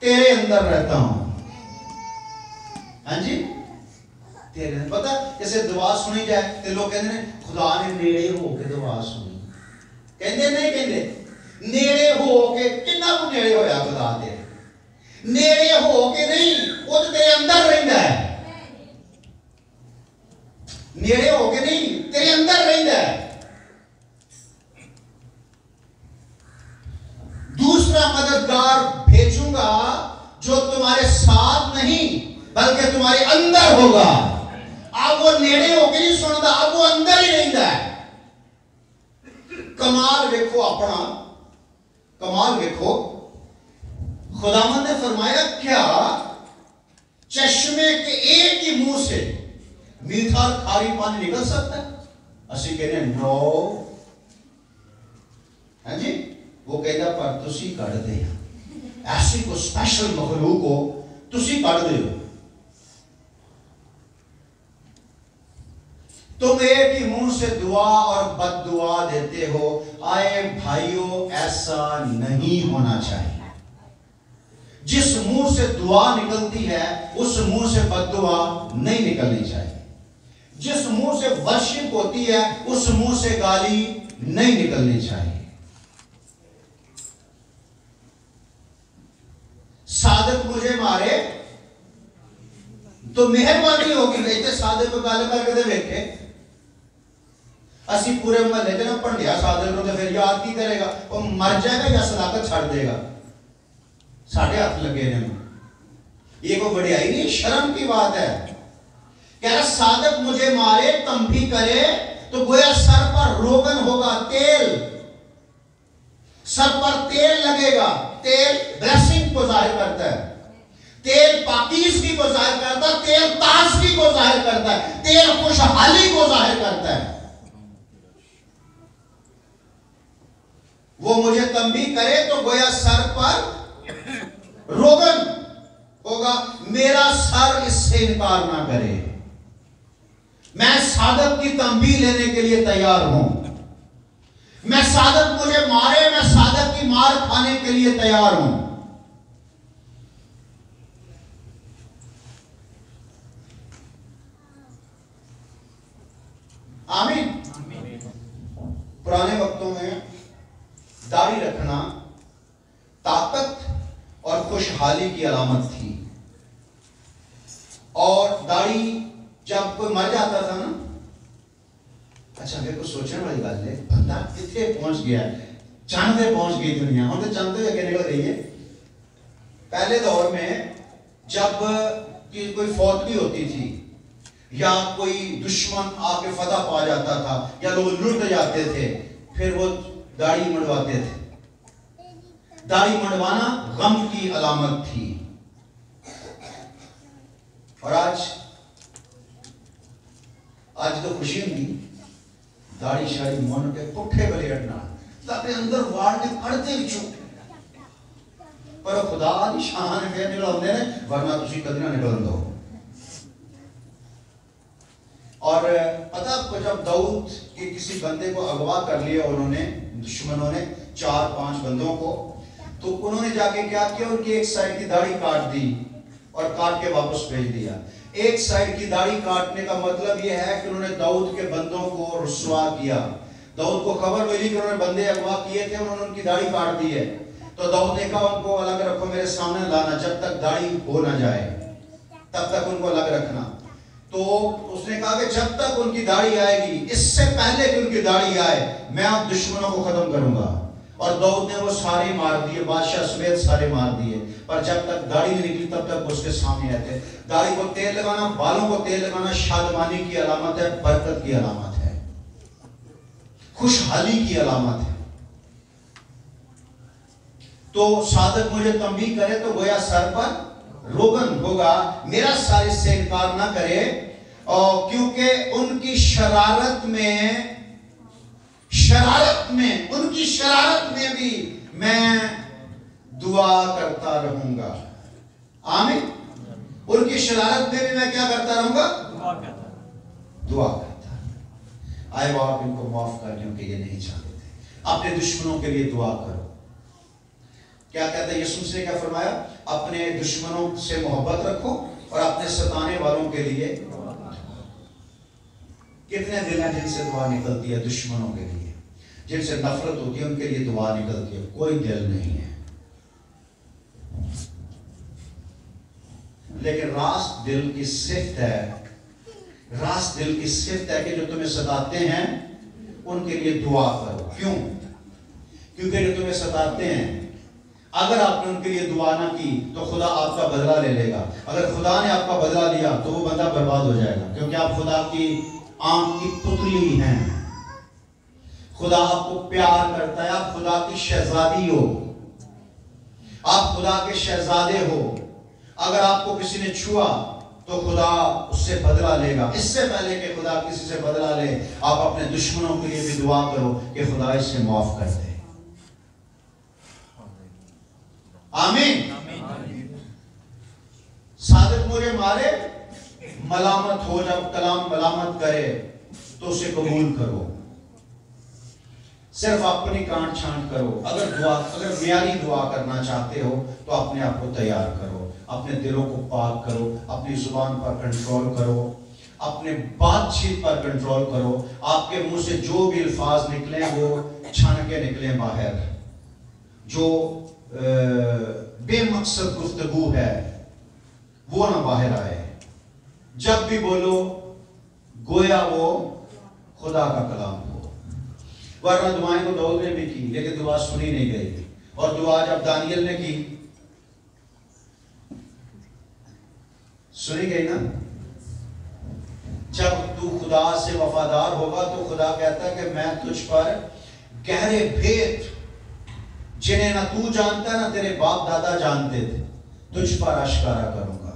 तेरे अंदर रहता हूं। हाँ जी, तेरे पता जैसे दुआ सुनी जाए तो लोग कहते हैं खुदा ने नेड़े होके दुआ सुनी। कहते नहीं, कहते नेड़े होके, कितना को नेड़े होया खुदा तेरे? नेड़े होके नहीं, वो तो तेरे अंदर रहता है। नेड़े होके नहीं, तेरे अंदर रहता है। दूसरा मददगार भेजूंगा जो तुम्हारे साथ नहीं बल्कि तुम्हारे अंदर होगा। अब वो नेड़े होके नहीं सुनता, अब वो अंदर ही रहता है। कमाल देखो, अपना कमाल देखो। खुदावंद ने फरमाया क्या चश्मे के एक ही मुंह से मीठा और खारी पानी निकल सकता है? असि कहने नो, हाँ जी, वो कहता पर तुसी कट दे, ऐसी को स्पेशल मखलूक को तुसी कट दे। तुम एक ही मुंह से दुआ और बद्दुआ देते हो। आए भाइयों, ऐसा नहीं होना चाहिए। जिस मुंह से दुआ निकलती है उस मुंह से बद्दुआ नहीं निकलनी चाहिए। जिस मुंह से वर्शिप होती है उस मुंह से गाली नहीं निकलनी चाहिए। सादक मुझे मारे तो मेहरबानी होगी, इतने सादक को गाल करके दे देखे असी पूरे महल्ले च ना भंडिया सादक को फिर याद की करेगा, वो मर जाएगा या सदाकत छड़ देगा। साढ़े हाथ लगे ने, ये कोई बढ़ियाई नहीं, शर्म की बात है। कह रहा सादक मुझे मारे तंबी करे तो गोया सर पर रोगन होगा, तेल सर पर तेल लगेगा। तेल ब्लेसिंग को जाहिर करता है, तेल पाकीज़गी को जाहिर करता है, तेल ताजगी को जाहिर करता है, तेल खुशहाली को जाहिर करता है। वो मुझे तंबी करे तो गोया सर पर रोगन होगा, मेरा सर इससे इनकार ना करे। मैं सादक की तंबी लेने के लिए तैयार हूं। मैं सादक मुझे मारे, मैं सादक की मार खाने के लिए तैयार हूं। आमीन। पुराने वक्तों में दाढ़ी रखना ताकत और खुशहाली की अलामत थी। और दाढ़ी जब कोई मर जाता था ना, अच्छा मेरे को सोचने वाली बात है, बंदा कितने पहुंच गया, चंद पे पहुंच गई दुनिया। हम तो चंद पे निकल रही है। पहले दौर में जब कोई फौत भी होती थी या कोई दुश्मन आके फतह पा जाता था या लोग लुट जाते थे, फिर वो दाढ़ी मंडवाते थे। दाढ़ी मंडवाना गम की अलामत थी। और आज तो खुशी हुई, दाढ़ी शाड़ी मन के पुठे बले अड़ना ताकि अंदर वाड़ ने कड़ते विचों, पर खुदा दी शान फिर निकलते ने, वरना तुसी कभी ना निकलन दो। और पता आपको, जब दाऊद के किसी बंदे को अगवा कर लिया उन्होंने, दुश्मनों ने 4-5 बंदों को, तो उन्होंने जाके क्या किया, उनकी एक साइड की दाढ़ी काट दी और काट के वापस भेज दिया। एक साइड की दाढ़ी काटने का मतलब यह है कि उन्होंने दाऊद के बंदों को रुस्वा किया। दाऊद को खबर मिली कि उन्होंने बंदे अगवा किए थे, उन्होंने उनकी दाढ़ी काट दी है। तो दाऊद ने कहा उनको अलग रखो, मेरे सामने लाना, जब तक दाढ़ी हो ना जाए तब तक उनको अलग रखना। तो उसने कहा कि जब तक उनकी दाढ़ी आएगी, इससे पहले कि उनकी दाढ़ी आए, मैं आप दुश्मनों को खत्म करूंगा। और दाऊद ने वो सारे मार दिए, बादशाह समेत सारे मार दिए। पर जब तक दाढ़ी नहीं निकली तब तक उसके सामने रहते। दाढ़ी को तेल लगाना, बालों को तेल लगाना शादमानी की अलामत है, बरकत की अलामत है, खुशहाली की अलामत है। तो सादक मुझे तंबी करे तो गोया सर पर रोगन होगा, मेरा सर इससे इनकार ना करे। और क्योंकि उनकी शरारत में उनकी शरारत में भी मैं दुआ करता रहूंगा। आमीन। उनकी शरारत में भी मैं क्या करता रहूंगा? दुआ करता। आए वो आप इनको माफ कर, क्योंकि ये नहीं चाहते थे। अपने दुश्मनों के लिए दुआ करो। क्या कहता है यीशु मसीह ने, क्या फरमाया? अपने दुश्मनों से मोहब्बत रखो और अपने सताने वालों के लिए। कितने दिल हैं जिनसे दुआ निकलती है? दुश्मनों के लिए, जिनसे नफरत होती है उनके लिए दुआ निकलती है। कोई दिल नहीं है। लेकिन रास्त दिल की सिफ्त है, रास्त दिल की सिफ्त है कि जो तुम्हें सताते हैं उनके लिए दुआ करो। क्यों? क्योंकि जो तुम्हें सताते हैं अगर आपने उनके लिए दुआ ना की तो खुदा आपका बदला ले लेगा। अगर खुदा ने आपका बदला लिया तो वो बंदा बर्बाद हो जाएगा, क्योंकि आप खुदा की आंख की पुतली हैं। खुदा आपको प्यार करता है, आप खुदा की शहजादी हो, आप खुदा के शहजादे हो। अगर आपको किसी ने छुआ तो खुदा उससे बदला लेगा। इससे पहले कि खुदा किसी से बदला ले, आप अपने दुश्मनों के लिए भी दुआ करो कि खुदा इससे माफ कर दे। आमीन। सादिक मुझे मारे, मलामत हो, जब कलाम मलामत करे तो उसे कबूल करो। सिर्फ अपनी कांट छांट करो। अगर मियारी दुआ करना चाहते हो तो अपने आप को तैयार करो, अपने दिलों को पाक करो, अपनी जुबान पर कंट्रोल करो, अपने बातचीत पर कंट्रोल करो। आपके मुंह से जो भी अल्फाज निकले वो छान के निकले बाहर। जो बेमकसद गुफ्तगू है वो ना बाहर आए। जब भी बोलो गोया वो खुदा का कलाम हो। वरना दुआएं तो दाऊद ने भी की, लेकिन दुआ सुनी नहीं गई। और दुआ जब दानियल ने की, सुनी गई ना। जब तू खुदा से वफादार होगा तो खुदा कहता है कि मैं तुझ पर गहरे भेद जिन्हें ना तू जानता ना तेरे बाप दादा जानते थे, तुझ पर आश्कारा करूंगा।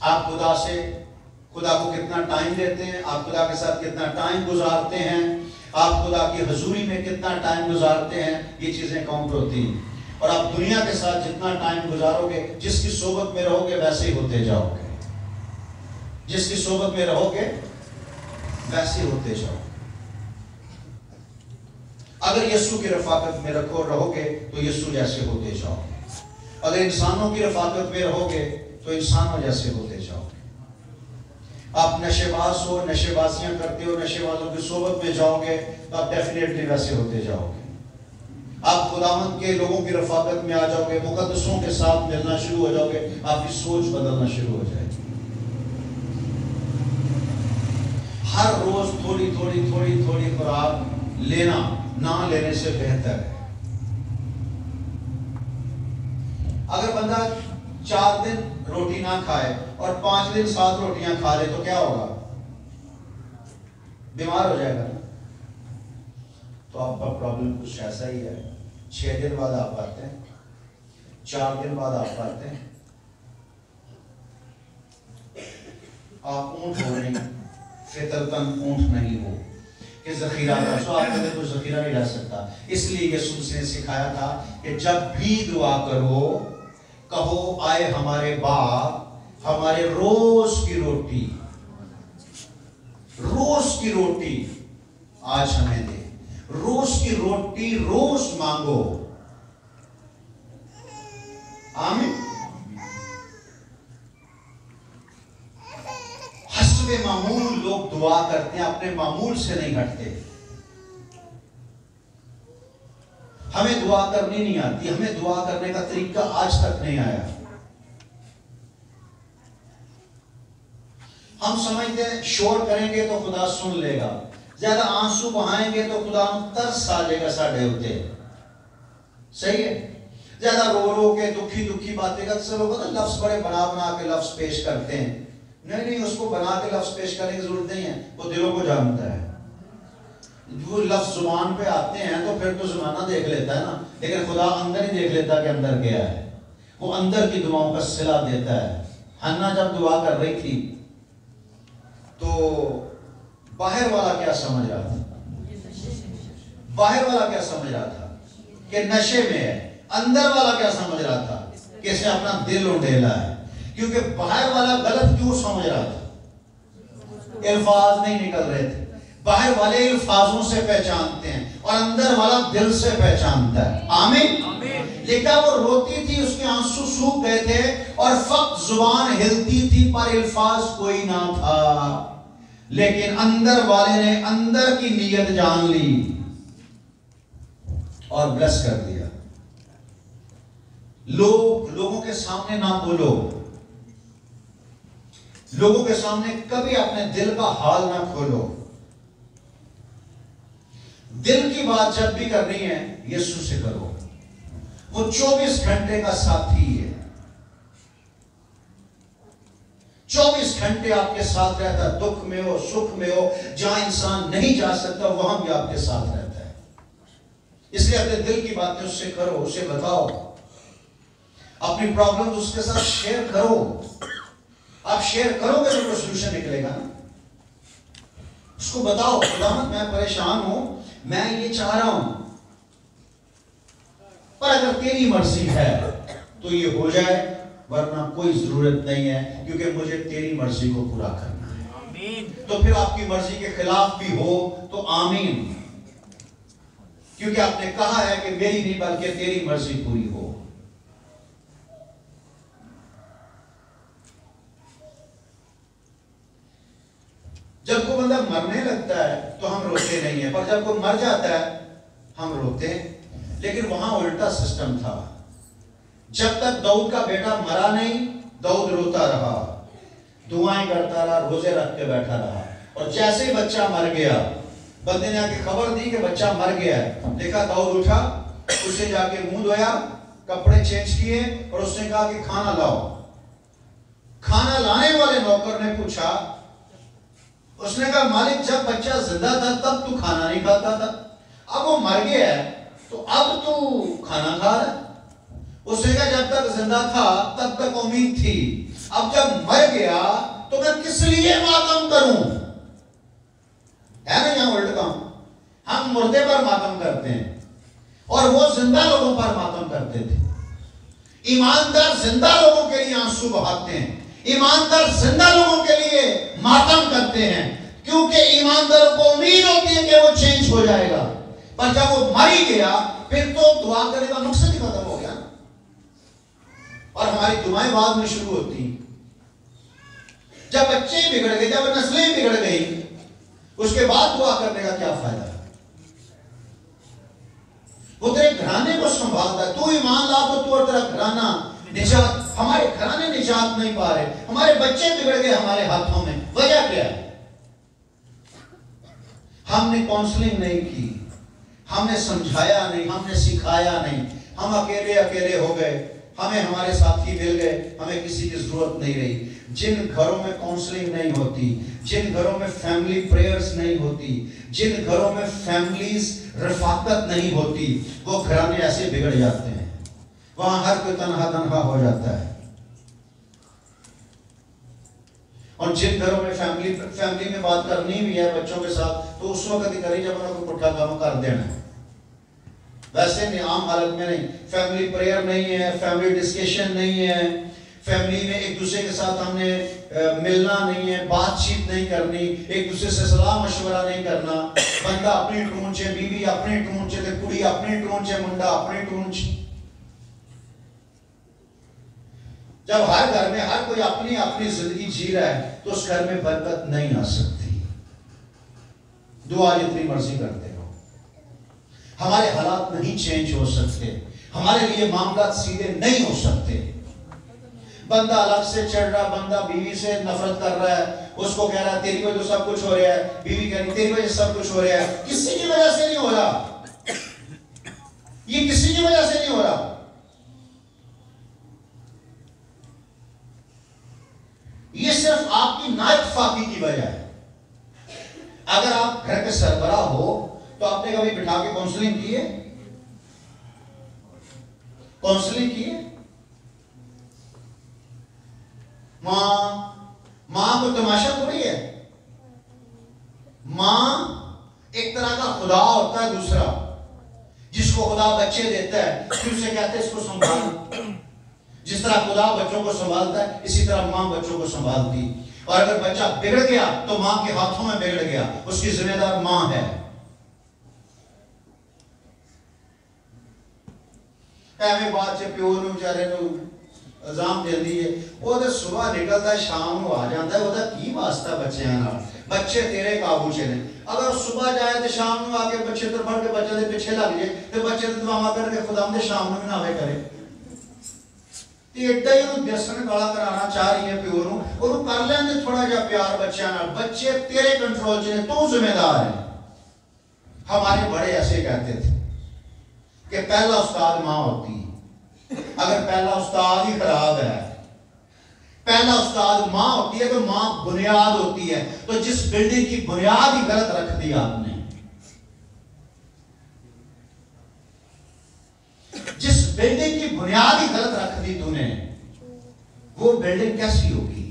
आप खुदा को कितना टाइम देते हैं, आप खुदा के साथ कितना टाइम गुजारते हैं, आप खुदा की हजूरी में कितना टाइम गुजारते हैं, ये चीजें काउंट होती हैं। और आप दुनिया के साथ जितना टाइम गुजारोगे, जिसकी सोबत में रहोगे वैसे ही होते जाओगे। जिसकी सोबत में रहोगे वैसे ही होते जाओगे। अगर यीशु की रफाकत में रहोगे तो यीशु जैसे होते जाओगे। अगर इंसानों की रफाकत में रहोगे तो इंसानों जैसे होते जाओगे। आप नशेबाज हो, नशेबाजियां करते हो, नशेबाजों की सोबत में जाओगे तो आप डेफिनेटली वैसे होते जाओगे। आप खुदावंद के लोगों की रफाकत में आ जाओगे, मुकद्दसों के साथ मिलना शुरू हो जाओगे, आपकी सोच बदलना शुरू हो जाएगी। हर रोज थोड़ी थोड़ी थोड़ी थोड़ी खुराक लेना ना लेने से बेहतर है। अगर बंदा 4 दिन रोटी ना खाए और 5 दिन 7 रोटियां खा ले तो क्या होगा? बीमार हो जाएगा ना। तो आपका प्रॉब्लम कुछ ऐसा ही है। 6 दिन बाद आप आते हैं, 4 दिन बाद आप आते हैं, आप ऊंट हो नहीं, फितरतन ऊंट नहीं हो कि जखीरा कर सो। आप कभी कोई जखीरा नहीं रह सकता। इसलिए यीशु ने सिखाया था कि जब भी दुआ करो कहो, आए हमारे बाप, हमारे रोज की रोटी आज हमें दे। रोज की रोटी रोज मांगो। आमीन। हस्बे मामूल लोग दुआ करते हैं, अपने मामूल से नहीं हटते। हमें दुआ करनी नहीं आती, हमें दुआ करने का तरीका आज तक नहीं आया। हम समझते हैं शोर करेंगे तो खुदा सुन लेगा, ज्यादा आंसू बहाएंगे तो खुदा तरस आ जाएगा साढ़े उत्ते। सही है। ज्यादा रो रो के दुखी बातें अक्सर लोग ना लफ्ज बड़े बना के लफ्ज पेश करते हैं। नहीं, उसको बना के लफ्ज पेश करने की जरूरत नहीं है, वो दिलों को जानता है। वो लफ्ज जुबान पे आते हैं तो फिर तो जुबाना देख लेता है ना, लेकिन खुदा अंदर ही देख लेता कि अंदर क्या है। वो अंदर की दुआओं का सिला देता है। हन्ना जब दुआ कर रही थी तो बाहर वाला क्या समझ रहा था? बाहर वाला क्या समझ रहा था कि नशे में है। अंदर वाला क्या समझ रहा था कि इसे अपना दिल उंडेला है। क्योंकि बाहर वाला गलत क्यों समझ रहा था? अल्फाज नहीं निकल रहे थे। बाहर वाले अल्फाजों से पहचानते हैं और अंदर वाला दिल से पहचानता है। आमीन। लिखा वो रोती थी, उसके आंसू सूख गए थे और फक्त जुबान हिलती थी पर अल्फाज कोई ना था। लेकिन अंदर वाले ने अंदर की नीयत जान ली और ब्लेस कर दिया। लोगों के सामने ना बोलो, लोगों के सामने कभी अपने दिल का हाल ना खोलो। दिल की बात जब भी करनी है यीशु से करो। वो 24 घंटे का साथी है, 24 घंटे आपके साथ रहता है, दुख में हो सुख में हो, जहां इंसान नहीं जा सकता वहां भी आपके साथ रहता है। इसलिए अपने दिल की बातें उससे करो, उसे बताओ, अपनी प्रॉब्लम उसके साथ शेयर करो। आप शेयर करोगे तो कोई सोल्यूशन निकलेगा ना। उसको बताओ, खुदावंद मैं परेशान हूं, मैं ये चाह रहा हूं, पर अगर तेरी मर्जी है तो ये हो जाए, वरना कोई जरूरत नहीं है, क्योंकि मुझे तेरी मर्जी को पूरा करना है। आमीन। तो फिर आपकी मर्जी के खिलाफ भी हो तो आमीन, क्योंकि आपने कहा है कि मेरी नहीं बल्कि तेरी मर्जी पूरी हो। जब कोई बंदा मरने लगता है तो हम रोते नहीं है, पर जब कोई मर जाता है हम रोते हैं। लेकिन वहां उल्टा सिस्टम था। जब तक दाऊद का बेटा मरा नहीं, दाऊद रोता रहा, दुआएं करता रहा, रोजे रख के बैठा रहा। और जैसे ही बच्चा मर गया, बंदे ने आके खबर दी कि बच्चा मर गया है, देखा दाऊद उठा, उसे जाके मुंह धोया, कपड़े चेंज किए और उसने कहा कि खाना लाओ। खाना लाने वाले नौकर ने पूछा, उसने कहा मालिक जब बच्चा जिंदा था तब तू खाना नहीं खाता था, अब वो मर गया है तो अब तू खाना खा रहा है। उसने कहा जब तक जिंदा था तब तक उम्मीद थी, अब जब मर गया तो मैं किस लिए मातम करूं? है ना यहां उल्टा काम। हम मुर्दे पर मातम करते हैं और वो जिंदा लोगों पर मातम करते थे। ईमानदार जिंदा लोगों के लिए आंसू बहाते हैं, ईमानदार जिंदा लोगों के लिए मातम करते हैं, क्योंकि ईमानदार को उम्मीद होती है कि वो चेंज हो जाएगा। पर जब वो मर ही गया फिर तो दुआ करने का मकसद ही खत्म हो गया और हमारी दुआएं बाद में शुरू होती। जब बच्चे बिगड़ गए, जब नस्लें बिगड़ गई, उसके बाद दुआ करने का क्या फायदा? वो तेरे घराने को संभालता है, तू ईमान ला तो तू और तेरा घराना निजात। हमारे घराने निजात नहीं पा रहे, हमारे बच्चे बिगड़ गए हमारे हाथों में। वजह क्या है? हमने काउंसलिंग नहीं की, हमने समझाया नहीं, हमने सिखाया नहीं, हम अकेले अकेले हो गए, हमें हमारे साथी मिल गए, हमें किसी की जरूरत नहीं रही। जिन घरों में काउंसलिंग नहीं होती, जिन घरों में फैमिली प्रेयर्स नहीं होती, जिन घरों में फैमिलीज रफाकत नहीं होती, वो घराने ऐसे बिगड़ जाते हैं, वहां हर कोई तन्हा तन्हा हो जाता है। और जिन घरों में फैमिली में बात करनी भी है बच्चों के साथ, तो उस वक्त ही करी जब उनको पुट्ठा काम कर देना, वैसे नहीं, आम हालत में नहीं। फैमिली प्रेयर नहीं है, फैमिली डिस्कशन नहीं है, फैमिली में एक दूसरे के साथ हमने मिलना नहीं है, बातचीत नहीं करनी, एक दूसरे से सलाह मशवरा नहीं करना। बंदा अपनी टूंचे, बीवी अपनी टूंचे, कुड़ी अपनी टूंचे, मुंडा अपनी टूंच। जब हर घर में हर कोई अपनी अपनी जिंदगी जी रहा है तो उस घर में बरकत नहीं आ सकती। दुआ जितनी मर्जी करते हो, हमारे हालात नहीं चेंज हो सकते, हमारे लिए मामला सीधे नहीं हो सकते। बंदा अलग से चढ़ रहा, बंदा बीवी से नफरत कर रहा है, उसको कह रहा है तेरी वजह सब कुछ हो रहा है, बीवी कह रही तेरी वजह सब कुछ हो रहा है। किसी की वजह से नहीं हो रहा, ये किसी की वजह से नहीं हो रहा। ये सिर्फ आपकी नाइतफाकी की वजह है। अगर आप घर के सरबराह हो तो आपने कभी बिठा के काउंसलिंग की है? काउंसलिंग की है? मां को तमाशा थोड़ी है। मां एक तरह का खुदा होता है दूसरा, जिसको खुदा बच्चे देता है, फिर उसे कहते हैं इसको संभाल। जिस तरह खुदा बच्चों को संभालता है, इसी तरह मां बच्चों को संभालती। और अगर बच्चा बिगड़ गया तो मां के हाथों में बिगड़ गया, उसकी जिम्मेदार मां है। एवं बात से प्यो नूं बेचारे नूं इल्जाम देंदी है, वो तो सुबह निकलता है शाम को आ जाता है, ਉਹਦਾ ਕੀ ਵਾਸਤਾ ਬੱਚਿਆਂ ਨਾਲ? ਬੱਚੇ ਤੇਰੇ ਕਾਬੂ 'ਚ ਨੇ। अगर सुबह जाए तो शाम को आके बच्चे तो फड़ के बच्चे के पीछे लग जाए तो बच्चे तो दुआवां करके खुदा दे शाम को भी ना आवे करे। एडा ही ਉਹਨੂੰ व्यसन काला कराना चाह रही है प्यो नूं, ਉਹਨੂੰ कर लेंदे थोड़ा जिहा प्यार बच्चों नाल। बच्चे तेरे कंट्रोल 'ਚ ने, तू जिम्मेदार है। हमारे बड़े ऐसे कहते थे कि पहला उस्ताद माँ होती है। अगर पहला उस्ताद ही खराब है, पहला उस्ताद माँ होती है तो माँ बुनियाद होती है, तो जिस बिल्डिंग की बुनियाद ही गलत रख दी आपने, जिस बिल्डिंग की बुनियाद ही गलत रख दी तूने, वो बिल्डिंग कैसी होगी?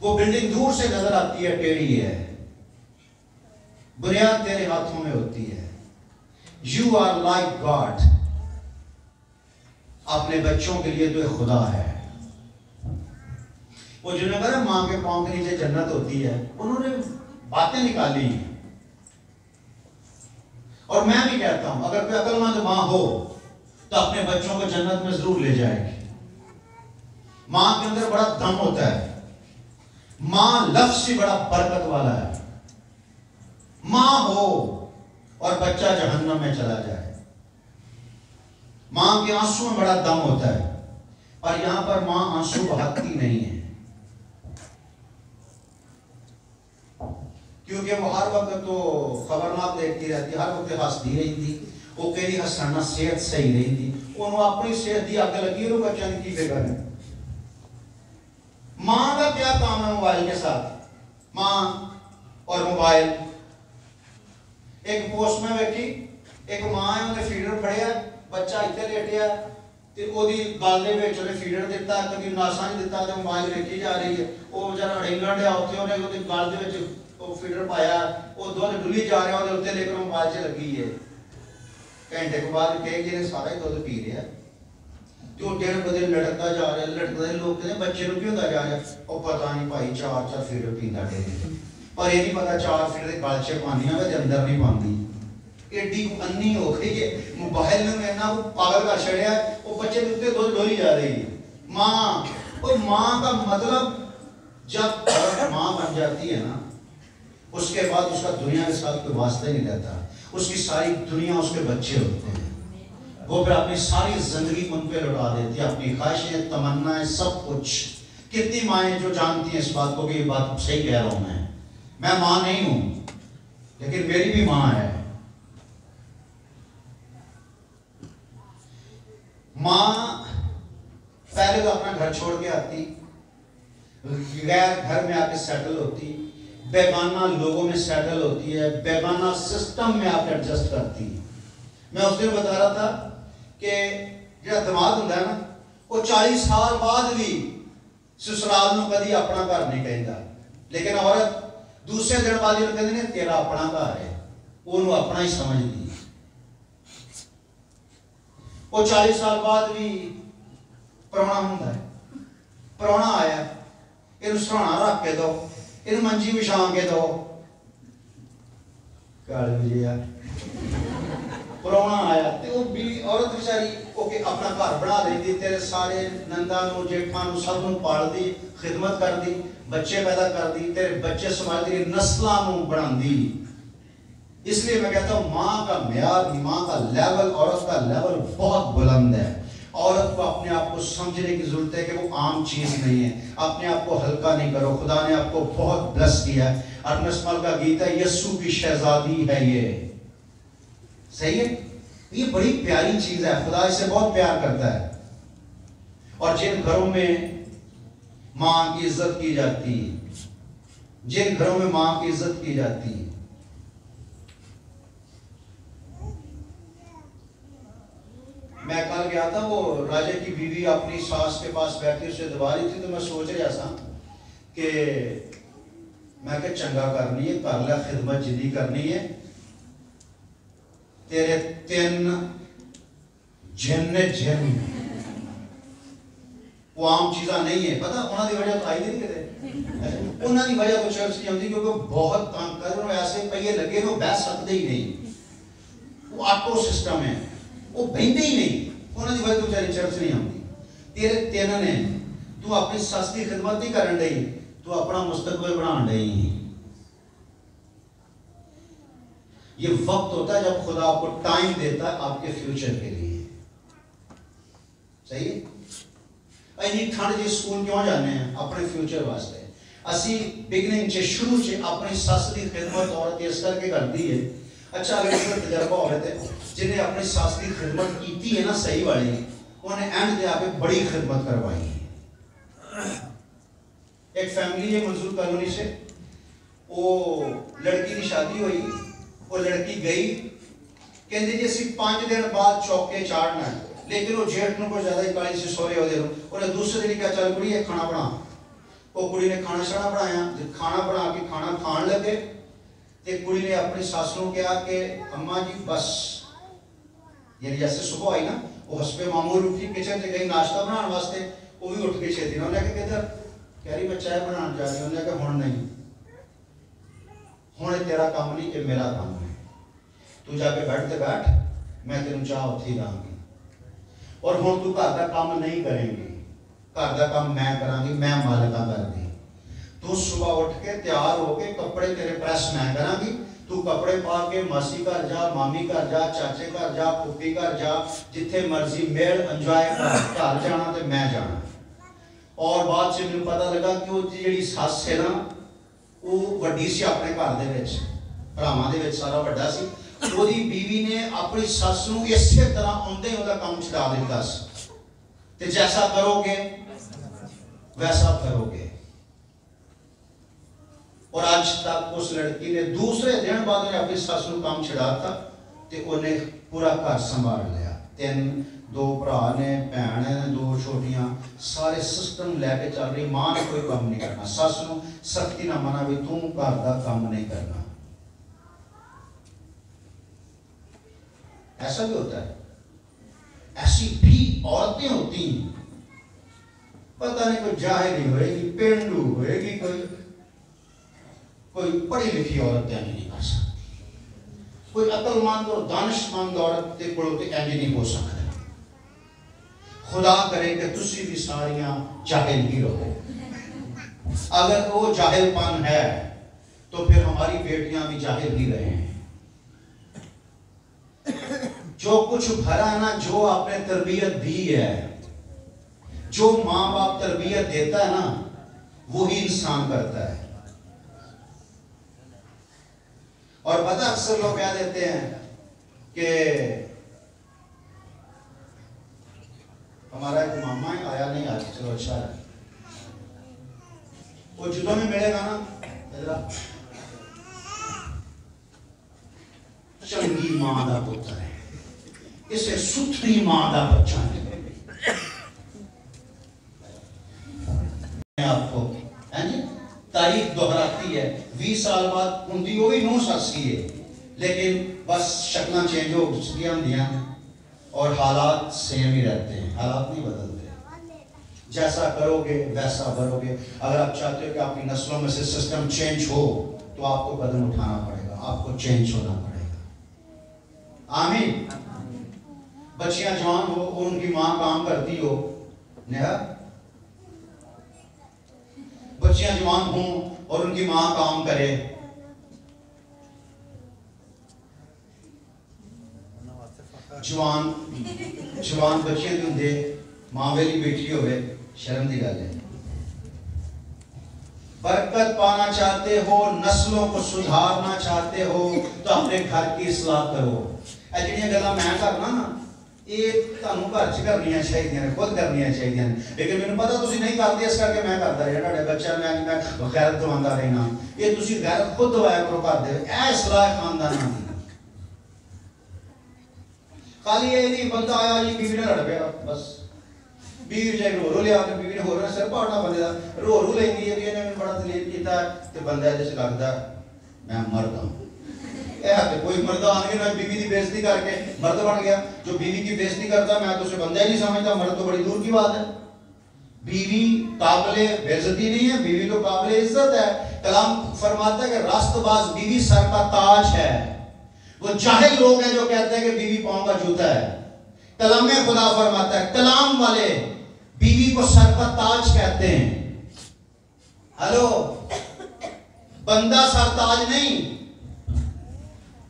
वो बिल्डिंग दूर से नजर आती है, टेढ़ी है, बुनियाद तेरे हाथों में होती है। You are like God. अपने बच्चों के लिए तो एक खुदा है। वो जिन्होंने कहा मां के पांव के नीचे जन्नत होती है, उन्होंने बातें निकाली। और मैं भी कहता हूं, अगर कोई अक्लमंद मां हो तो अपने बच्चों को जन्नत में जरूर ले जाएगी। मां के अंदर बड़ा दम होता है। मां लफ्ज से बड़ा बरकत वाला है। मां हो और बच्चा जहन्नम में चला जाए। मां के आंसू में बड़ा दम होता है, और यहां पर मां आंसू बहाती नहीं है, क्योंकि वो हर वक्त तो खबरनाक देखती रहती, हर वक्त हंसती रहती। वो कह रही हंसना सेहत सही रहती, उन्होंने अपनी सेहत की अग लगी, बच्चों की बेगर है। मां का क्या काम है मोबाइल के साथ? मां और मोबाइल। एक पोस्ट में बैठी एक मां है, उन्हें फीडर फड़िया, बच्चा इतने लेटिया ते ओदी गल दे विच उन्हें फीडर दिता, कभी नासा नहीं दिता, तो मोबाइल देखी जा रही है। वो बेचारा हिंगण दिया उत्थे, उन्हें ओदी गल दे विच वो फीडर पाया, वो दुध डुली जा रहा, ओदे उत्ते लेकर मोबाइल च लगी है। घंटे के बाद कहेगी ने सारा ही दुध पी रहा, जो दिन ब दिन लटकता जा रहा, लटकते लोग कहते बच्चे को क्यों होता जा रहा? वो पता नहीं भाई, 4-4 फीडर पींदा डेली, पर ये नहीं पता 4 फीडर गल च पानियां वे अंदर नहीं पाती। एडी अन्नी हो गई है, मोबाइल ने इन्ना को पागल कर छड़िया, वो बच्चे के उत्ते दुध डोली जा रही है। मां, और मां का मतलब जब मां बन जाती है ना, उसके बाद उसका दुनिया के साथ कोई वास्ता नहीं रहता। उसकी सारी दुनिया उसके बच्चे होते हैं। वो फिर अपनी सारी जिंदगी उन पे लौटा देती है, अपनी ख्वाहिशें, तमन्नाएं, सब कुछ। कितनी माएँ जो जानती हैं इस बात को कि ये बात सही कह रहा हूं मैं मां नहीं हूं, लेकिन मेरी भी मां है। मां पहले तो अपना घर छोड़ के आती, गैर घर में आके सेटल होती, बेगाना लोगों में सेटल होती है, बेगाना सिस्टम में आकर एडजस्ट करती है। मैं उस दिन बता रहा था कि जो दिमाग होता है ना, वो 40 साल बाद भी ससुराल में कभी अपना घर नहीं कहता, लेकिन औरत दूसरे दिन बाद कहते हैं तेरा अपना घर है, वो अपना ही समझती। वो 40 साल बाद भी प्राहुणा होता है, प्राहुणा आया, इन सराहना रख के दो, इन मंजी बिछा के दो, प्राहुणा आया तो वो भी औरत बेचारी ओके अपना घर बना लेती, तेरे सारे नंदा नू जेठा नू सब नू पाल दी, खिदमत कर दी, बच्चे पैदा कर दी, तेरे बच्चे संभाल दी, नस्लां नू बना दी। इसलिए मैं कहता हूँ माँ का म्यार, माँ का लेवल, औरत का लेवल बहुत बुलंद है। औरत को अपने आप को समझने की जरूरत है कि वो आम चीज नहीं है। अपने आप को हल्का नहीं करो, खुदा ने आपको बहुत ब्लेस किया है। अर्नस्मल का गीत है, यस्सु की शहजादी है ये, सही है, ये बड़ी प्यारी चीज है, खुदा इसे बहुत प्यार करता है। और जिन घरों में माँ की इज्जत की जाती है, जिन घरों में माँ की इज्जत की जाती है, मैं कल गया था, वो राजा की बीवी अपनी सास के पास बैठी उसे दबा रही थी, तो मैं सोच रहा था कि मैं क्या चंगा करनी है, कर ला खिदमत जिंदी करनी है, तेरे 3 जिन वो आम चीज़ा नहीं है, पता उन्होंने वजह तो आई नहीं कहते, उन्होंने वजह तो चर्च नहीं आती क्योंकि बहुत तंग कर, उन्होंने ऐसे पहिए लगे वो बह सकते ही नहीं, वो ऑटो सिस्टम है, वो बहते ही नहीं, उन्होंने वजह तो बेचारी चर्च नहीं आती। तेरे 3 ने, तू अपनी सस की खिदमत नहीं करन डई, तू अपना मुस्तकबिल बना डई। ये वक्त होता है जब खुदा आपको टाइम देता है आपके फ्यूचर के लिए, सही है। इन्नी ठंड जी स्कूल क्यों जाने हैं? अपने फ्यूचर वास्ते। असी बिगनिंग से शुरू से अपनी सस की खिदमत औरत इस करके करती है। अच्छा अगर इसका तजर्बा हो तो जिन्हें अपनी सास की खिदमत की है ना सही वाली, उन्हें एंड दे आके बड़ी खिदमत करवाई है। एक फैमिली है मंजूर कॉलोनी से, वो लड़की की शादी हुई, वो लड़की गई, कहते जी असं 5 दिन बाद चौके चाड़ना है, लेकिन वो जेठ को कोई ज्यादा ही काली से सोरे हो दे, उन्हें दूसरे दिन क्या चल कुड़ी खाना बना। वो कुड़ी ने खाना शाना बनाया, खाना बना के खाना खान लगे तो कुड़ी ने अपनी सास को कहा कि अम्मा जी बस, यानी जैसे सुबह आई ना, वो हसबे मामूल उठी किचन से गई नाश्ता बनाने वास्ते, वो भी उठ के छेती ना, उन्हें कहा किधर, कह रही मैं चाय बनाने जा रही हूँ। उन्हें कहा हुण नहीं, हुण तेरा काम नहीं, ये मेरा काम है, तू जाके बेड ते बैठ, मैं तेन चाह उत्थे दांगी, और हुण तू घर का काम नहीं करेंगी, घर का काम मैं करांगी, मैं मालिका करदी। तू सुबह उठ के तैयार होके कपड़े तेरे प्रेस मैं करांगी, तू कपड़े पा के मासी घर जा, मामी घर जा, चाचे घर जा, फुफी घर जा, जिथे मर्जी मेल एंजॉय कर, घर जाना तो मैं जाना। और बाद से मैंने पता लगा कि वो जी सस है ना, वो वड्डी सी अपने घर दे विच, भरावां दे विच सारा वड्डा सी, ओदी बीवी ने अपनी सस नूं इसे तरह आउंदे उहदा काम छुड़ा दिता सी, ते जैसा करोगे वैसा करोगे। और आज तक उस लड़की ने दूसरे दिन बाद उन्हें अपनी सस को काम छड़ाता ते उन्हें पूरा घर संभाल लिया। 2 भरा ने, भैन ने 2 छोटियां, सारे सिस्टम लैके चल रही। मां ने कोई काम नहीं करना, सस को सख्ती ना मना भी तू घर का काम नहीं करना। ऐसा भी होता है, ऐसी भी औरतें होती हैं, पता नहीं कोई जाहिली होएगी, पेंडू होएगी, कोई पढ़ी लिखी औरत नहीं कर सकती, कोई अकलमंद और दानिशमंद औरत के कोल ते इंज नहीं हो सकता। खुदा करे कि तुसी भी सारियां जाहिल ही रहो। अगर वो जाहिलपन है तो फिर हमारी बेटियां भी जाहिल ही रहे हैं। जो कुछ भरा ना, जो आपने तरबियत दी है, जो माँ बाप तरबियत देता है ना, वही इंसान करता है। और पता अक्सर लोग कह देते हैं कि हमारा एक मामा आया नहीं आज, चलो अच्छा है, वो जुदों में मिलेगा ना, चंगी मां का पुत्र है, इसे सुथरी मां का बच्चा है। आपको तारीख दोहराती है, 20 साल बाद उनकी वही नूह सासी है, लेकिन बस शक्ल चेंज हो चुकी होंदियां और हालात सेम ही रहते हैं, हालात नहीं बदलते। जैसा करोगे वैसा भरोगे। अगर आप चाहते हो कि आपकी नस्लों में से सिस्टम चेंज हो तो आपको कदम उठाना पड़ेगा, आपको चेंज होना पड़ेगा। आमीन। बच्चियां जवान हो, उनकी मां काम करती हो, नेहा, बच्चियां जवान हों और उनकी मां काम करे, जवान बच्चियां भी होंगे, मां वेली बेटी होवे, शर्म की गल है। बरकत पाना चाहते हो, नस्लों को सुधारना चाहते हो तो अपने घर की इस्लाह करो। ਇਹ ਜਿਹੜੀਆਂ ਗੱਲਾਂ मैं करना ना, ये ਤੁਹਾਨੂੰ घर च करनियां चाहिए, खुद करनियां चाहिए, लेकिन मैंने पता तुसी नहीं करते, इस करके मैं करता रहा। ਤੁਹਾਡੇ ਬੱਚਿਆਂ मैं गैरत दवांदा रहना, ये तुसी गैरत खुद दवाया करो घर दे। ऐ सलाह खानदानां दी, खाली ये नहीं बंदा आया जी बीवी ने लड़ पिया, बस बीवी चाहे रो रो लिया, बीवी ने होर सिर पाड़ना बंदे का, रो रो लेंदी है भी इन्हें बड़ा दलील किया तो बंदा जिस लगता मैं मर्द हूं। कोई मर्द आने ना बीवी की बेइज्जती करके मर्द बन गया, जो बीवी की बेइज्जती करता मैं तो उसे बंदा ही नहीं समझता, मर्द तो बड़ी दूर की बात है। बीवी काबिले बेइज्जती नहीं है, बीवी तो काबिले इज्जत है। कलाम फरमाता है कि रास्तबाज बीवी सर का ताज है। वो जाहिल लोग हैं जो कहते हैं कि बीवी पांव का जूता है। कलाम खुदा फरमाता है कलाम वाले बीवी को सर का ताज कहते हैं। हेलो, बंदा सर ताज नहीं।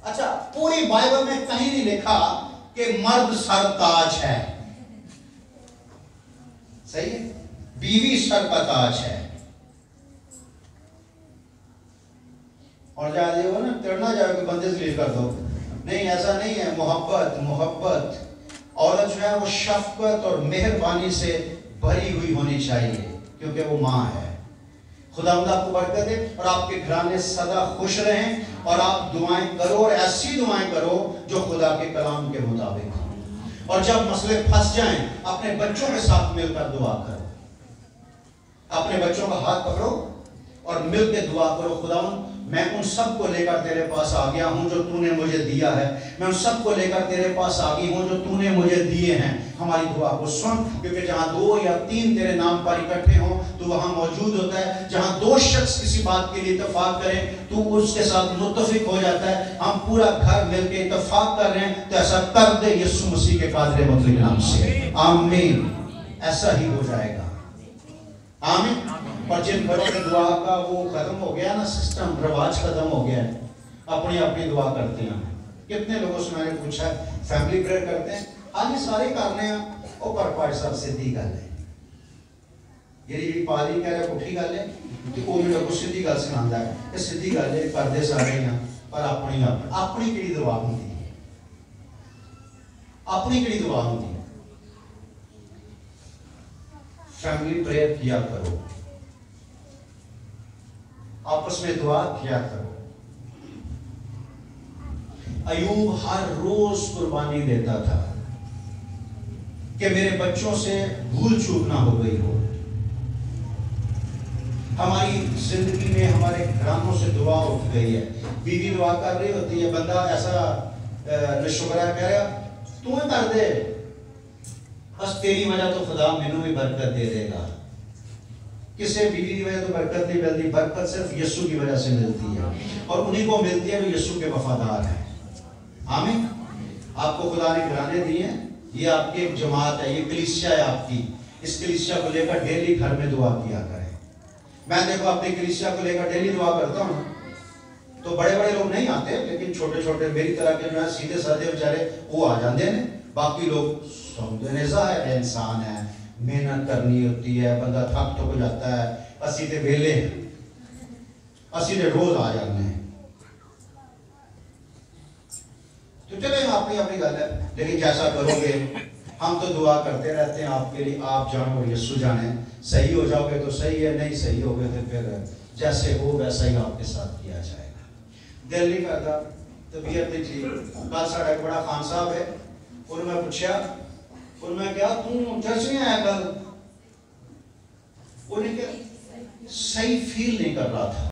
अच्छा, पूरी बाइबल में कहीं नहीं लिखा कि मर्द सरताज है, सही है, बीवी सर का ताज है। और जा ना चढ़ना जाओगे बंदे से लीव कर दो, नहीं, ऐसा नहीं है। मोहब्बत मोहब्बत औरत जो है वो शफकत और मेहरबानी से भरी हुई होनी चाहिए, क्योंकि वो माँ है। खुदावंद आपको बरकत दे और आपके घराने सदा खुश रहें और आप दुआएं करो और ऐसी दुआएं करो जो खुदा के कलाम के मुताबिक हो। और जब मसले फंस जाएं, अपने बच्चों के साथ मिलकर दुआ करो, अपने बच्चों का हाथ पकड़ो और मिलकर दुआ करो। खुदावंद, मैं उन सब को लेकर तेरे पास आ गया हूं जो तूने मुझे दिया है। मैं उन सब को लेकर तेरे पास आ गई हूं जो तूने मुझे दिए हैं। हमारी दुआ को सुन, क्योंकि जहां 2 या 3 तेरे नाम पर इकट्ठे हों तू वहां मौजूद होता है। जहां 2 शख्स किसी बात के लिए इत्तेफाक करें तू उसके साथ मुत्तफिक हो जाता है। हम पूरा घर मिलकर इत्तेफाक कर रहे हैं, तो ऐसा कर दे यीशु मसीह के कादिर मुतलक नाम से, आमीन। ऐसा ही हो जाएगा, आमीन। और जिन घरों में दुआ का वो खत्म हो गया ना, सिस्टम रिवाज खत्म हो गया है, अपनी अपनी दुआ करते हैं। कितने लोगों से मैंने पूछा फैमिली प्रेयर करते हैं, हाँ जी सारे करने हैं। पर पाठ साहब सीधी गल है, जी पाली कह रहे पुठी गल है, तो वो जो सीधी गल सुनाता है, सीधी गल है, करते सारे हैं, पर अपनी अपनी केड़ी दुआ होती है, अपनी केड़ी दुआ होती है। फैमिली प्रेयर किया करो, आपस में दुआ किया करो। अयूब हर रोज कुर्बानी देता था कि मेरे बच्चों से भूल चूक ना हो गई हो। हमारी जिंदगी में हमारे घरानों से दुआ उठ गई है, बीवी दुआ कर रही होती है, बंदा ऐसा शुक्र कह रहा तू ही कर दे, बस तेरी वजह तो खुदा मैनू भी बरकत दे देगा। किसी बीवी की वजह तो बरकत नहीं मिलती, बरकत सिर्फ यीशु की वजह से मिलती है, और उन्हीं को मिलती है जो यीशु के वफादार हैं। आमीन। आपको खुदा ने घराने दिए हैं, ये आपकी एक जमात है, ये कलीसिया है आपकी। इस कलीसिया को लेकर डेली घर में दुआ किया करें। मैं देखो अपनी कलीसिया को लेकर डेली दुआ करता हूँ, तो बड़े बड़े लोग नहीं आते, लेकिन छोटे छोटे मेरी तरह के जो है सीधे साधे बेचारे वो आ जाते हैं। बाकी लोग है, इंसान है, मेहनत करनी होती है, बंदा थक तो हो जाता है, असी ते वेले असी ते रोज आ जाते हैं। तो चले अपनी अपनी गल है, लेकिन जैसा करोगे, हम तो दुआ करते रहते हैं आपके लिए, आप जानो और यीशु जाने। सही हो जाओगे तो सही है, नहीं सही हो गए तो फिर जैसे हो वैसा ही आपके साथ किया जाएगा। दिल नहीं करता, तबीयत नहीं ठीक। कल साढ़ा एक बड़ा खान साहब है, उन्होंने पूछा, उन्होंने क्या तू चर्च नहीं आया कल? उन्हें क्या सही फील नहीं कर रहा था।